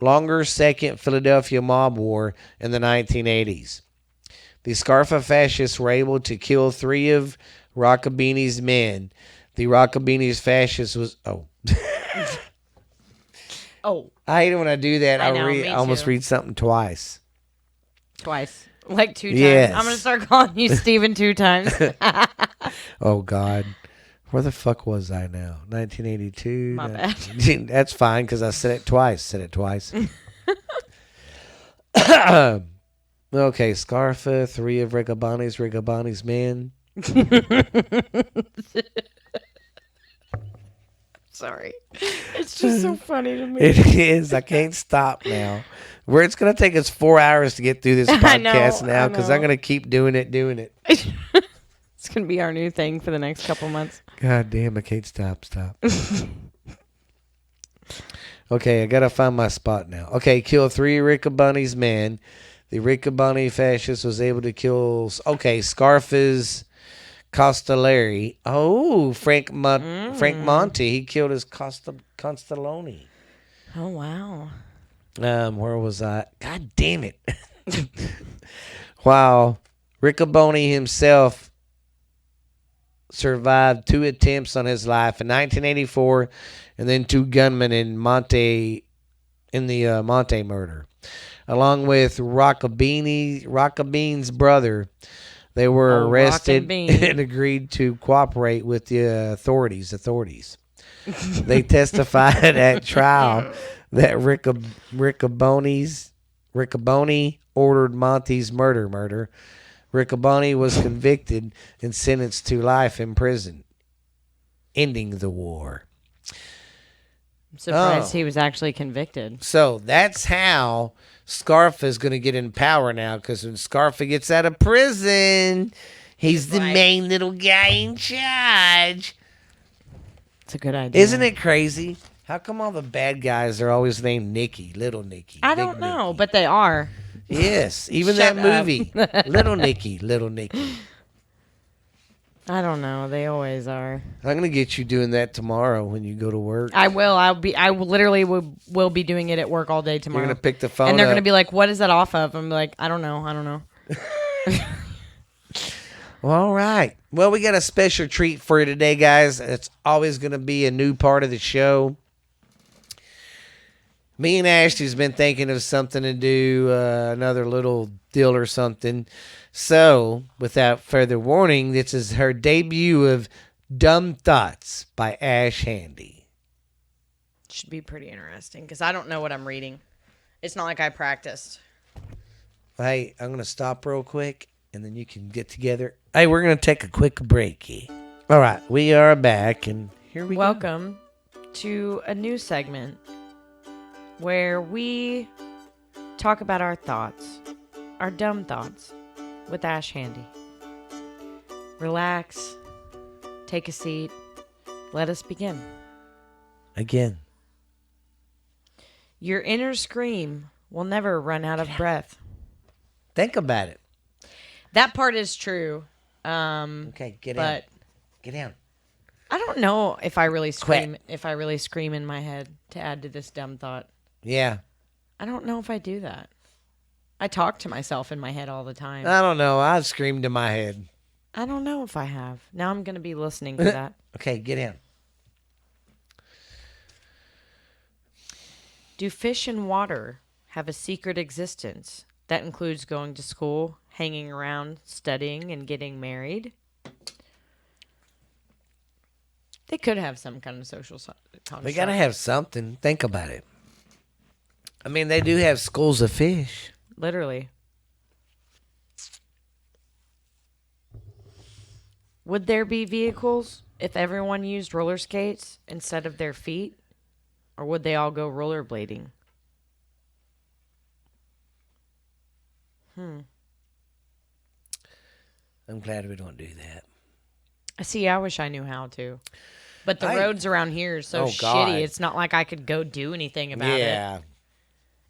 [SPEAKER 1] longer Second Philadelphia Mob War in the 1980s. The Scarfa fascists were able to kill 3 of Rockabini's men. The Rockabini's fascists was...
[SPEAKER 2] Oh.
[SPEAKER 1] I hate it when I do that.
[SPEAKER 2] I know,
[SPEAKER 1] I almost read something twice.
[SPEAKER 2] Twice. Like 2 times.
[SPEAKER 1] Yes.
[SPEAKER 2] I'm going to start calling you Steven 2 times.
[SPEAKER 1] Oh, God. Where the fuck was I now? 1982?
[SPEAKER 2] My bad.
[SPEAKER 1] That's fine, because I said it twice. Okay, Scarfa, 3 of Rockabini's men.
[SPEAKER 2] Sorry. It's just so funny to me.
[SPEAKER 1] It is. I can't stop now. It's going to take us 4 hours to get through this podcast now, because I'm going to keep doing it.
[SPEAKER 2] It's going to be our new thing for the next couple months.
[SPEAKER 1] God damn, I can't stop. Okay, I got to find my spot now. Okay, kill 3 Rockabini's men. The Rockabini fascist was able to kill... Okay, Scarfa's Castellari. Oh, Frank Monte. He killed his Castelloni.
[SPEAKER 2] Oh, wow.
[SPEAKER 1] Where was I? God damn it. While Rockabini himself survived 2 attempts on his life in 1984 and then 2 gunmen in the Monte murder. Along with Rockabini's brother, they were arrested and agreed to cooperate with the authorities. They testified at trial that Rockabini ordered Monte's murder. Rockabini was convicted and sentenced to life in prison, ending the war.
[SPEAKER 2] I'm surprised he was actually convicted.
[SPEAKER 1] So that's how Scarfa is going to get in power now, because when Scarfa gets out of prison, he's the main little guy in charge.
[SPEAKER 2] It's a good idea.
[SPEAKER 1] Isn't it crazy? How come all the bad guys are always named Nicky, Little Nicky?
[SPEAKER 2] I
[SPEAKER 1] Big
[SPEAKER 2] don't know,
[SPEAKER 1] Nicky?
[SPEAKER 2] but they are.
[SPEAKER 1] Yes, even
[SPEAKER 2] Shut
[SPEAKER 1] that
[SPEAKER 2] up.
[SPEAKER 1] movie, Little Nicky, Little Nicky.
[SPEAKER 2] I don't know. They always are.
[SPEAKER 1] I'm gonna get you doing that tomorrow when you go to work.
[SPEAKER 2] I will. I literally will be doing it at work all day tomorrow.
[SPEAKER 1] You're gonna pick the phone
[SPEAKER 2] and they're
[SPEAKER 1] up.
[SPEAKER 2] gonna be like, "What is that off of?" I'm like, "I don't know. I don't know."
[SPEAKER 1] Well, all right. Well, we got a special treat for you today, guys. It's always gonna be a new part of the show. Me and Ashley's been thinking of something to do, another little deal or something. So, without further warning, this is her debut of Dumb Thoughts by Ash Handy.
[SPEAKER 2] Should be pretty interesting because I don't know what I'm reading. It's not like I practiced.
[SPEAKER 1] Hey, I'm going to stop real quick, and then you can get together. Hey, we're going to take a quick breaky. All right, we are back, and here we go.
[SPEAKER 2] Welcome to a new segment where we talk about our thoughts, our dumb thoughts, with Ash Handy. Relax, take a seat, let us begin.
[SPEAKER 1] Again.
[SPEAKER 2] Your inner scream will never run out of breath.
[SPEAKER 1] Think about it.
[SPEAKER 2] That part is true.
[SPEAKER 1] Okay, get
[SPEAKER 2] but
[SPEAKER 1] down. Get down.
[SPEAKER 2] I don't know if I really
[SPEAKER 1] Quit.
[SPEAKER 2] scream. If I really scream in my head to add to this dumb thought,
[SPEAKER 1] Yeah.
[SPEAKER 2] I don't know if I do that. I talk to myself in my head all the time.
[SPEAKER 1] I don't know. I've screamed in my head.
[SPEAKER 2] I don't know if I have. Now I'm going to be listening to that.
[SPEAKER 1] Okay, get down.
[SPEAKER 2] Do fish in water have a secret existence that includes going to school, hanging around, studying, and getting married? They could have some kind of social construct.
[SPEAKER 1] They got to have something. Think about it. I mean, they do have schools of fish.
[SPEAKER 2] Literally. Would there be vehicles if everyone used roller skates instead of their feet? Or would they all go rollerblading?
[SPEAKER 1] I'm glad we don't do that.
[SPEAKER 2] See, I wish I knew how to. But the
[SPEAKER 1] I-
[SPEAKER 2] roads around here are so
[SPEAKER 1] Oh, God.
[SPEAKER 2] shitty. It's not like I could go do anything about it.
[SPEAKER 1] Yeah.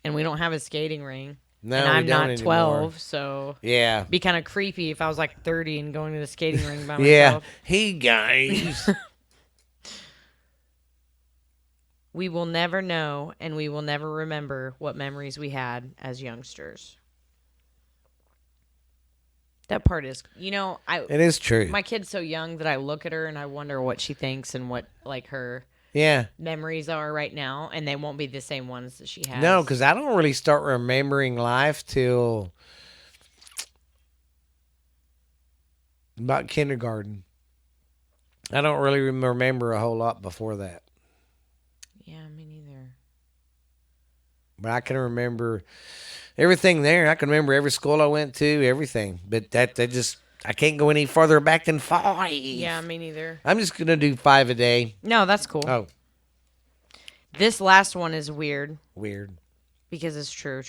[SPEAKER 2] And we don't have a skating ring.
[SPEAKER 1] No,
[SPEAKER 2] and
[SPEAKER 1] we
[SPEAKER 2] I'm
[SPEAKER 1] don't
[SPEAKER 2] not
[SPEAKER 1] anymore.
[SPEAKER 2] 12, so
[SPEAKER 1] Yeah.
[SPEAKER 2] it'd be kind of creepy if I was like 30 and going to the skating ring by
[SPEAKER 1] Yeah.
[SPEAKER 2] myself.
[SPEAKER 1] Hey, guys.
[SPEAKER 2] We will never know, and we will never remember what memories we had as youngsters. That part is,
[SPEAKER 1] It is true.
[SPEAKER 2] my kid's so young that I look at her and I wonder what she thinks and what like her
[SPEAKER 1] Yeah.
[SPEAKER 2] memories are right now, and they won't be the same ones that she has.
[SPEAKER 1] No, because I don't really start remembering life till about kindergarten. I don't really remember a whole lot before that.
[SPEAKER 2] Yeah, me neither.
[SPEAKER 1] But I can remember everything there. I can remember every school I went to, everything. But that just, I can't go any farther back than 5.
[SPEAKER 2] Yeah, me neither.
[SPEAKER 1] I'm just going to do 5 a day.
[SPEAKER 2] No, that's cool.
[SPEAKER 1] Oh,
[SPEAKER 2] This last one is weird
[SPEAKER 1] weird.
[SPEAKER 2] because it's true.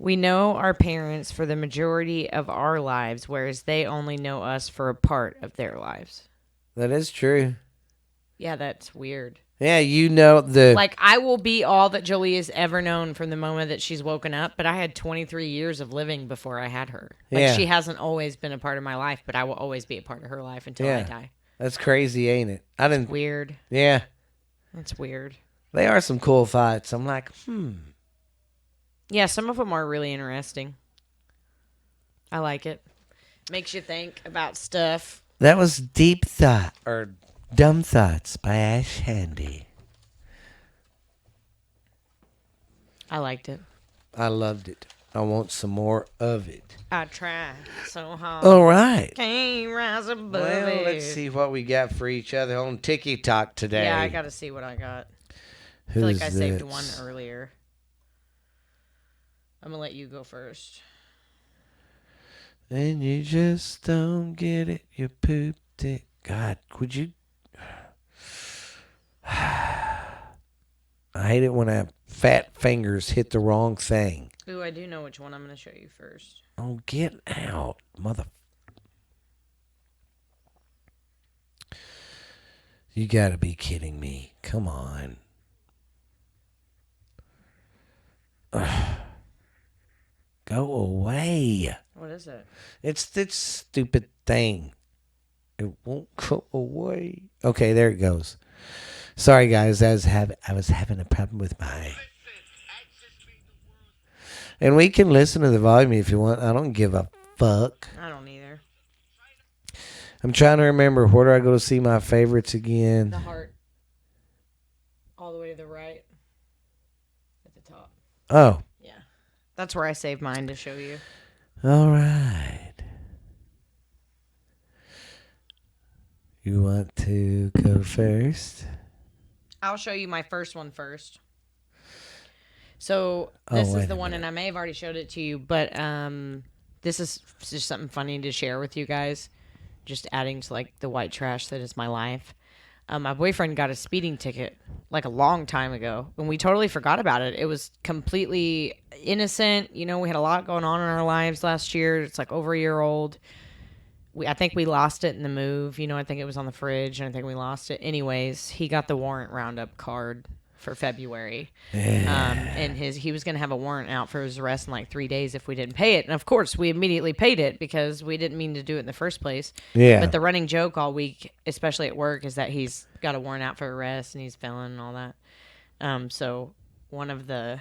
[SPEAKER 2] We know our parents for the majority of our lives, whereas they only know us for a part of their lives.
[SPEAKER 1] That is true.
[SPEAKER 2] Yeah, that's weird.
[SPEAKER 1] Yeah, you know the...
[SPEAKER 2] Like, I will be all that Jolie has ever known from the moment that she's woken up, but I had 23 years of living before I had her. Like,
[SPEAKER 1] Yeah.
[SPEAKER 2] she hasn't always been a part of my life, but I will always be a part of her life until I
[SPEAKER 1] Yeah.
[SPEAKER 2] die.
[SPEAKER 1] That's crazy, ain't it? I didn't...
[SPEAKER 2] Weird.
[SPEAKER 1] Yeah.
[SPEAKER 2] That's weird.
[SPEAKER 1] They are some cool thoughts. I'm like,
[SPEAKER 2] Yeah, some of them are really interesting. I like it. Makes you think about stuff.
[SPEAKER 1] That was Deep Thought, or Dumb Thoughts by Ash Handy.
[SPEAKER 2] I liked it.
[SPEAKER 1] I loved it. I want some more of it.
[SPEAKER 2] I tried so hard.
[SPEAKER 1] All right.
[SPEAKER 2] Can't rise above
[SPEAKER 1] Well,
[SPEAKER 2] it.
[SPEAKER 1] let's see what we got for each other on TikTok today.
[SPEAKER 2] Yeah, I got to see what I got. I
[SPEAKER 1] Who's
[SPEAKER 2] feel like I saved
[SPEAKER 1] this?
[SPEAKER 2] one earlier. I'm going to let you go first.
[SPEAKER 1] And you just don't get it. You pooped it. God, would you... I hate it when fat fingers hit the wrong thing.
[SPEAKER 2] Ooh, I do know which one I'm going to show you first.
[SPEAKER 1] Oh, get out, mother... You got to be kidding me. Come on. Go away.
[SPEAKER 2] What is it?
[SPEAKER 1] It's this stupid thing. It won't go away. Okay, there it goes. Sorry, guys. I was having a problem with my. And we can listen to the volume if you want. I don't give a fuck.
[SPEAKER 2] I don't either.
[SPEAKER 1] I'm trying to remember. Where do I go to see my favorites again?
[SPEAKER 2] The heart. All the way to the right. At the top.
[SPEAKER 1] Oh.
[SPEAKER 2] Yeah. That's where I saved mine to show you.
[SPEAKER 1] All right. You want to go first?
[SPEAKER 2] I'll show you my first one first. So this is the one, and I may have already showed it to you, but this is just something funny to share with you guys. Just adding to like the white trash that is my life. My boyfriend got a speeding ticket like a long time ago, and we totally forgot about it. It was completely innocent. You know, we had a lot going on in our lives last year. It's like over a year old. I think we lost it in the move. You know, I think it was on the fridge, and I think we lost it. Anyways, he got the warrant roundup card for February. And he was going to have a warrant out for his arrest in like 3 days if we didn't pay it. And of course, we immediately paid it because we didn't mean to do it in the first place.
[SPEAKER 1] Yeah.
[SPEAKER 2] But the running joke all week, especially at work, is that he's got a warrant out for arrest and he's felon and all that. So one of them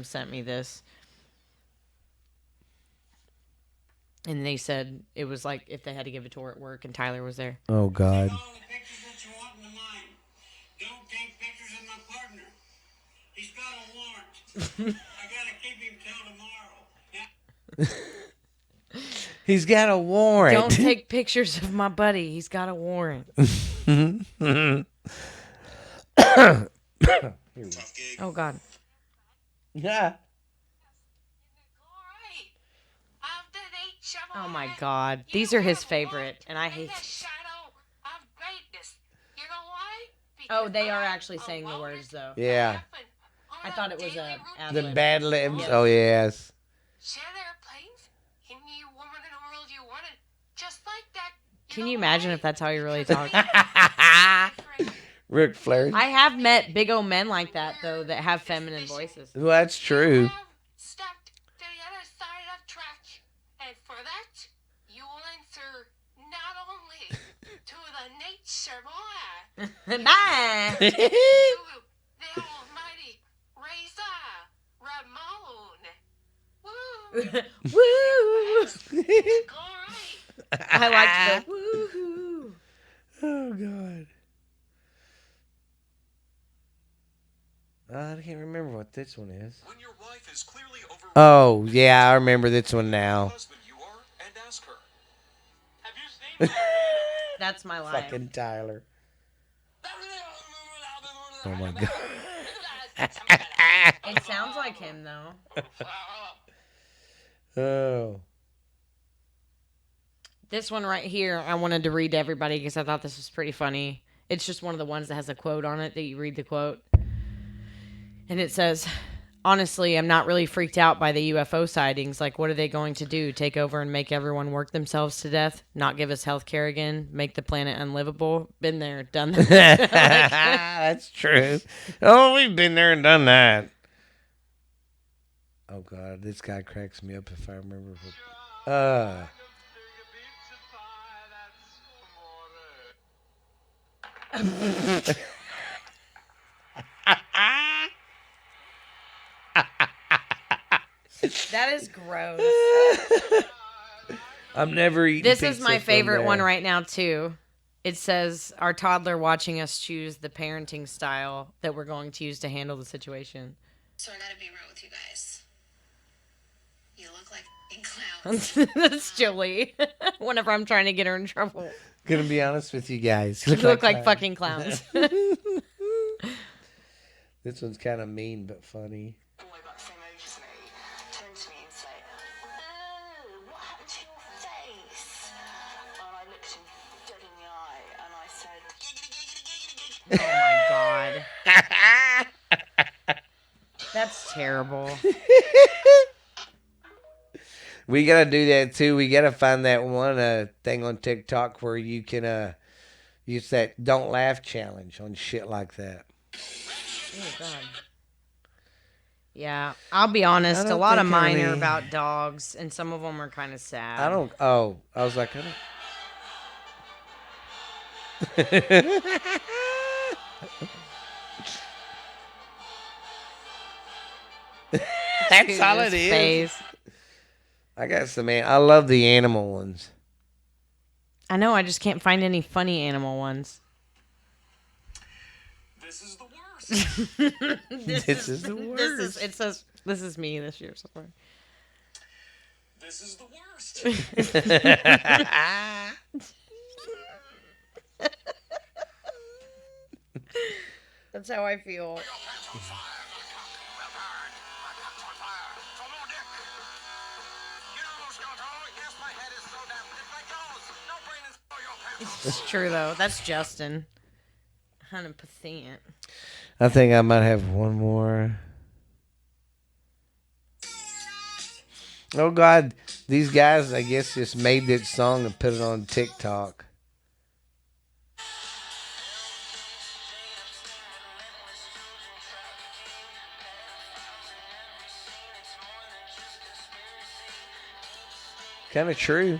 [SPEAKER 2] sent me this. And they said it was like if they had to give it to her at work and Tyler was there.
[SPEAKER 1] Oh, God.
[SPEAKER 3] Take all the pictures that you want in the mind. Don't take pictures of my partner. He's got a warrant. I gotta keep him till tomorrow.
[SPEAKER 1] He's got a warrant.
[SPEAKER 2] Don't take pictures of my buddy. He's got a warrant. Oh, God.
[SPEAKER 1] Yeah.
[SPEAKER 2] Oh, my God. These are his favorite, and I hate... Oh, they are actually saying the words, though.
[SPEAKER 1] Yeah.
[SPEAKER 2] I thought it was a
[SPEAKER 1] The
[SPEAKER 2] ad-lib.
[SPEAKER 1] bad libs.
[SPEAKER 2] Yes.
[SPEAKER 1] Oh, yes.
[SPEAKER 2] Can you imagine if that's how you really talk?
[SPEAKER 1] Ric Flair.
[SPEAKER 2] I have met big old men like that, though, that have feminine voices.
[SPEAKER 1] Well, that's true.
[SPEAKER 4] Stepped to the other side of track, and for that, you will answer not only to the nature boy,
[SPEAKER 2] Bye!
[SPEAKER 4] to the almighty Razor Ramon. Woo!
[SPEAKER 2] Woo!
[SPEAKER 4] Alright.
[SPEAKER 2] I liked the woohoo.
[SPEAKER 1] Oh, God. I can't remember what this one is.
[SPEAKER 5] When your wife is clearly overwhelmed,
[SPEAKER 1] Oh, yeah, I remember this one now.
[SPEAKER 5] husband you are, and ask her.
[SPEAKER 4] Have you seen
[SPEAKER 2] That's my life.
[SPEAKER 1] Fucking Tyler. Oh, my God.
[SPEAKER 2] It sounds like him, though.
[SPEAKER 1] Oh.
[SPEAKER 2] This one right here, I wanted to read to everybody because I thought this was pretty funny. It's just one of the ones that has a quote on it that you read the quote. And it says, honestly, I'm not really freaked out by the UFO sightings. Like, what are they going to do? Take over and make everyone work themselves to death? Not give us health care again? Make the planet unlivable? Been there, done that.
[SPEAKER 1] That's true. Oh, we've been there and done that. Oh, God, this guy cracks me up if I remember.
[SPEAKER 2] That is gross.
[SPEAKER 1] I'm never eating
[SPEAKER 2] This is
[SPEAKER 1] pizza
[SPEAKER 2] my
[SPEAKER 1] from
[SPEAKER 2] favorite
[SPEAKER 1] there.
[SPEAKER 2] one right now, too. It says, our toddler watching us choose the parenting style that we're going to use to handle the situation.
[SPEAKER 6] So I gotta be real with you guys. You look like f***ing clowns.
[SPEAKER 2] That's Jolie. Whenever I'm trying to get her in trouble.
[SPEAKER 1] Gonna be honest with you guys.
[SPEAKER 2] You look like fucking clowns.
[SPEAKER 1] This one's kind of mean but funny.
[SPEAKER 6] Boy about the same age as me turned to me and said, "Oh, what happened to your face?" And I looked him dead in the eye and I said,
[SPEAKER 2] Oh my god. That's terrible.
[SPEAKER 1] We gotta do that too. We gotta find that one thing on TikTok where you can Use that don't laugh challenge on shit like that.
[SPEAKER 2] Oh, God. Yeah, I'll be honest.
[SPEAKER 1] I
[SPEAKER 2] A
[SPEAKER 1] don't
[SPEAKER 2] lot of
[SPEAKER 1] think
[SPEAKER 2] mine
[SPEAKER 1] any-
[SPEAKER 2] are about dogs, and some of them are kind of sad.
[SPEAKER 1] I don't. Oh, I was like, I don't. That's all it is.
[SPEAKER 2] Face.
[SPEAKER 1] I got some man. I love the animal ones.
[SPEAKER 2] I know. I just can't find any funny animal ones.
[SPEAKER 5] This is the worst.
[SPEAKER 1] This is the worst.
[SPEAKER 2] It says this is me this year so far.
[SPEAKER 5] This is the worst.
[SPEAKER 2] That's how I feel. It's true though. That's Justin. 100%.
[SPEAKER 1] I think I might have one more. Oh God, these guys, I guess, just made that song and put it on TikTok. Kind of true.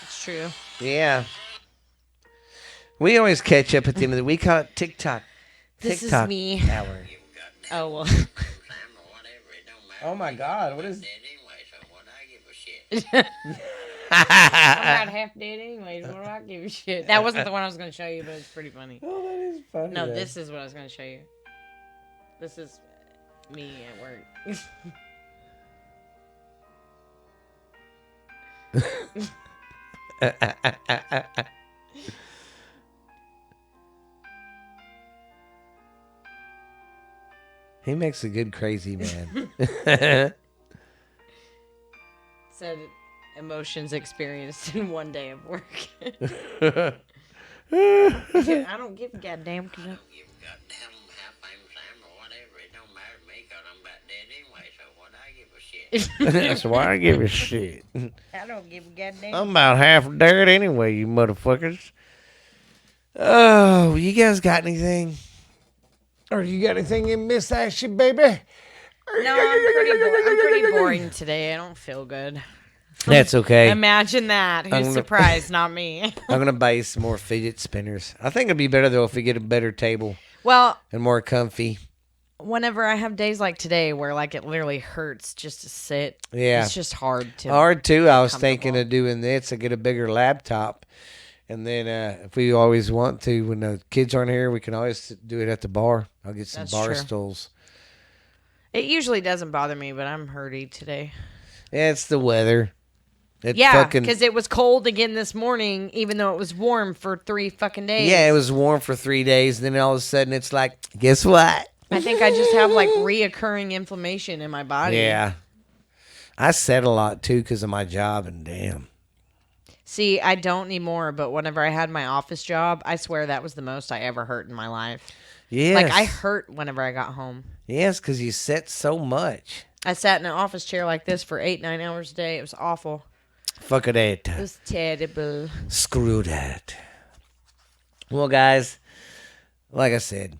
[SPEAKER 2] It's true.
[SPEAKER 1] Yeah. We always catch up at the end of the week. We call it TikTok.
[SPEAKER 2] This is
[SPEAKER 1] TikTok
[SPEAKER 2] me.
[SPEAKER 1] hour.
[SPEAKER 2] Oh well.
[SPEAKER 1] Oh my God, what is?
[SPEAKER 2] I'm about half dead anyways. What do I give a shit? That wasn't the one I was going to show you, but it's pretty funny.
[SPEAKER 1] Oh, that is funny.
[SPEAKER 2] No,
[SPEAKER 1] though.
[SPEAKER 2] this is what I was going to show you. This is me at work.
[SPEAKER 1] He makes a good crazy man.
[SPEAKER 2] Said emotions experienced in one day of work. I don't give a goddamn.
[SPEAKER 1] That's why I give a shit.
[SPEAKER 2] I don't give a goddamn.
[SPEAKER 1] I'm about half dead anyway, you motherfuckers. Oh, you guys got anything? Or you got anything in Miss Ashley, baby?
[SPEAKER 2] No, I'm pretty boring today. I don't feel good.
[SPEAKER 1] That's okay.
[SPEAKER 2] Imagine that.
[SPEAKER 1] I'm
[SPEAKER 2] Who's
[SPEAKER 1] gonna-
[SPEAKER 2] surprised? Not me.
[SPEAKER 1] I'm gonna buy you some more fidget spinners. I think it'd be better though if we get a better table
[SPEAKER 2] Well,
[SPEAKER 1] and more comfy.
[SPEAKER 2] whenever I have days like today where like it literally hurts just to sit,
[SPEAKER 1] Yeah.
[SPEAKER 2] it's just hard to.
[SPEAKER 1] Hard too. I was thinking
[SPEAKER 2] comfortable.
[SPEAKER 1] of doing this to get a bigger laptop, and then if we always want to, when the kids aren't here, we can always do it at the bar. I'll get some
[SPEAKER 2] That's
[SPEAKER 1] bar
[SPEAKER 2] true.
[SPEAKER 1] stools.
[SPEAKER 2] It usually doesn't bother me, but I'm hurty today.
[SPEAKER 1] Yeah, it's the weather. It
[SPEAKER 2] Yeah,
[SPEAKER 1] fucking
[SPEAKER 2] because it was cold again this morning, even though it was warm for 3 fucking days.
[SPEAKER 1] yeah, it was warm for 3 days, and then all of a sudden it's like, guess what?
[SPEAKER 2] I think I just have like reoccurring inflammation in my body.
[SPEAKER 1] Yeah, I said a lot too because of my job, and damn.
[SPEAKER 2] See, I don't anymore, but whenever I had my office job, I swear that was the most I ever hurt in my life.
[SPEAKER 1] Yes.
[SPEAKER 2] Like, I hurt whenever I got home.
[SPEAKER 1] Yes, because you sit so much.
[SPEAKER 2] I sat in an office chair like this for 8-9 hours a day. It was awful.
[SPEAKER 1] Fuck it.
[SPEAKER 2] It was terrible.
[SPEAKER 1] Screw that. Well, guys, like I said,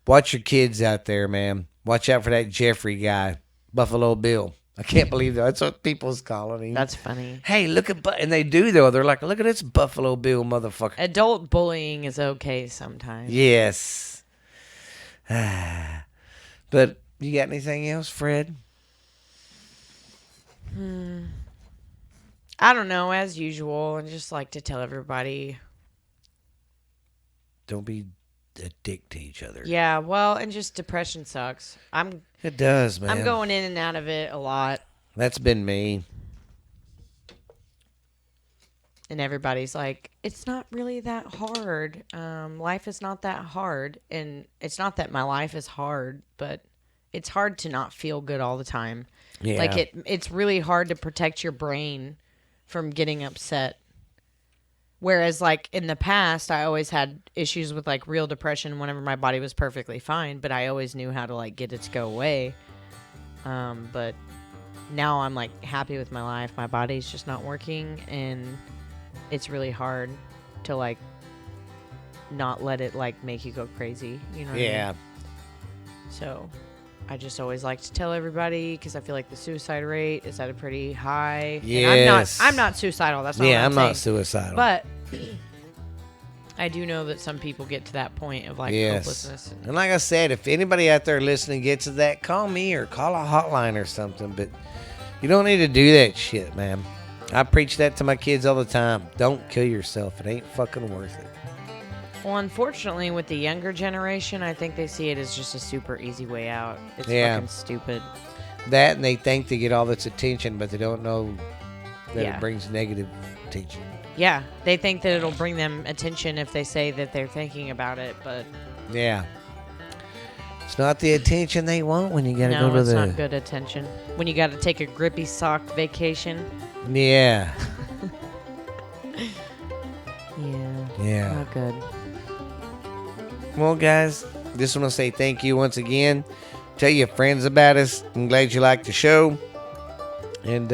[SPEAKER 1] watch your kids out there, man. Watch out for that Jeffrey guy, Buffalo Bill. I can't believe that's what people's calling him.
[SPEAKER 2] That's funny.
[SPEAKER 1] Hey, look at and they do though. They're like, look at this Buffalo Bill motherfucker.
[SPEAKER 2] Adult bullying is okay sometimes.
[SPEAKER 1] Yes. But you got anything else, Fred?
[SPEAKER 2] I don't know, as usual. I just like to tell everybody.
[SPEAKER 1] Don't be a dick to each other.
[SPEAKER 2] Yeah, well, and just depression sucks.
[SPEAKER 1] It does, man.
[SPEAKER 2] I'm going in and out of it a lot.
[SPEAKER 1] That's been me.
[SPEAKER 2] And everybody's like, it's not really that hard. Life is not that hard. And it's not that my life is hard, but it's hard to not feel good all the time.
[SPEAKER 1] Yeah.
[SPEAKER 2] Like it's really hard to protect your brain from getting upset. Whereas like in the past, I always had issues with like real depression whenever my body was perfectly fine, but I always knew how to like get it to go away. But now I'm like happy with my life. My body's just not working, and it's really hard to like not let it like make you go crazy. You know what I mean?
[SPEAKER 1] Yeah.
[SPEAKER 2] So I just always like to tell everybody, because I feel like the suicide rate is at a pretty high.
[SPEAKER 1] Yes.
[SPEAKER 2] And I'm not suicidal. That's not
[SPEAKER 1] Yeah,
[SPEAKER 2] what
[SPEAKER 1] I'm not
[SPEAKER 2] saying.
[SPEAKER 1] suicidal.
[SPEAKER 2] But I do know that some people get to that point of like
[SPEAKER 1] yes.
[SPEAKER 2] hopelessness.
[SPEAKER 1] And like I said, if anybody out there listening gets to that, call me or call a hotline or something. But you don't need to do that shit, man. I preach that to my kids all the time. Don't kill yourself. It ain't fucking worth it.
[SPEAKER 2] Well, unfortunately, with the younger generation, I think they see it as just a super easy way out. It's
[SPEAKER 1] Yeah.
[SPEAKER 2] fucking stupid.
[SPEAKER 1] That, and they think they get all this attention, but they don't know that
[SPEAKER 2] Yeah.
[SPEAKER 1] it brings negative attention.
[SPEAKER 2] Yeah, they think that it'll bring them attention if they say that they're thinking about it, but
[SPEAKER 1] Yeah. It's not the attention they want when you gotta
[SPEAKER 2] no,
[SPEAKER 1] go to
[SPEAKER 2] it's
[SPEAKER 1] the.
[SPEAKER 2] not good attention. When you got to take a grippy socked vacation.
[SPEAKER 1] Yeah.
[SPEAKER 2] Yeah,
[SPEAKER 1] Yeah.
[SPEAKER 2] not good.
[SPEAKER 1] Well, guys, just want to say thank you once again. Tell your friends about us. I'm glad you liked the show. And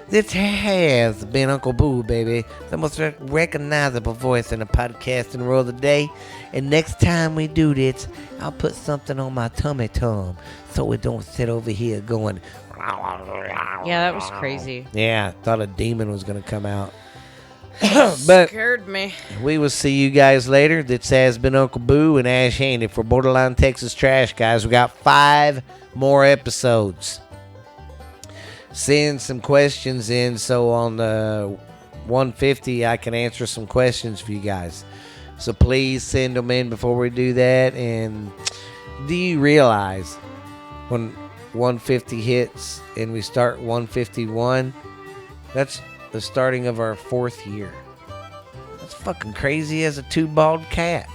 [SPEAKER 1] this has been Uncle Boo, baby. The most recognizable voice in the podcasting world today. And next time we do this, I'll put something on my tummy tum so it don't sit over here going.
[SPEAKER 2] Yeah, that was crazy.
[SPEAKER 1] Yeah, thought a demon was going to come out. But
[SPEAKER 2] Scared me.
[SPEAKER 1] we will see you guys later. This has been Uncle Boo and Ash Handy for Borderline Texas Trash, guys. We got 5 more episodes. Send some questions in so on the 150 I can answer some questions for you guys. So please send them in before we do that. And do you realize when 150 hits and we start 151, that's the starting of our 4th year. That's fucking crazy as a 2 bald cat.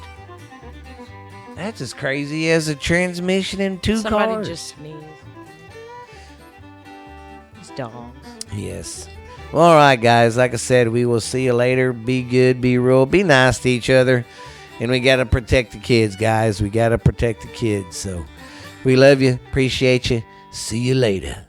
[SPEAKER 1] That's as crazy as a transmission in 2
[SPEAKER 2] Somebody
[SPEAKER 1] cars.
[SPEAKER 2] just sneezed. These dogs.
[SPEAKER 1] Yes. Well, all right, guys. Like I said, we will see you later. Be good, be real, be nice to each other. And we got to protect the kids, guys. We got to protect the kids. So we love you. Appreciate you. See you later.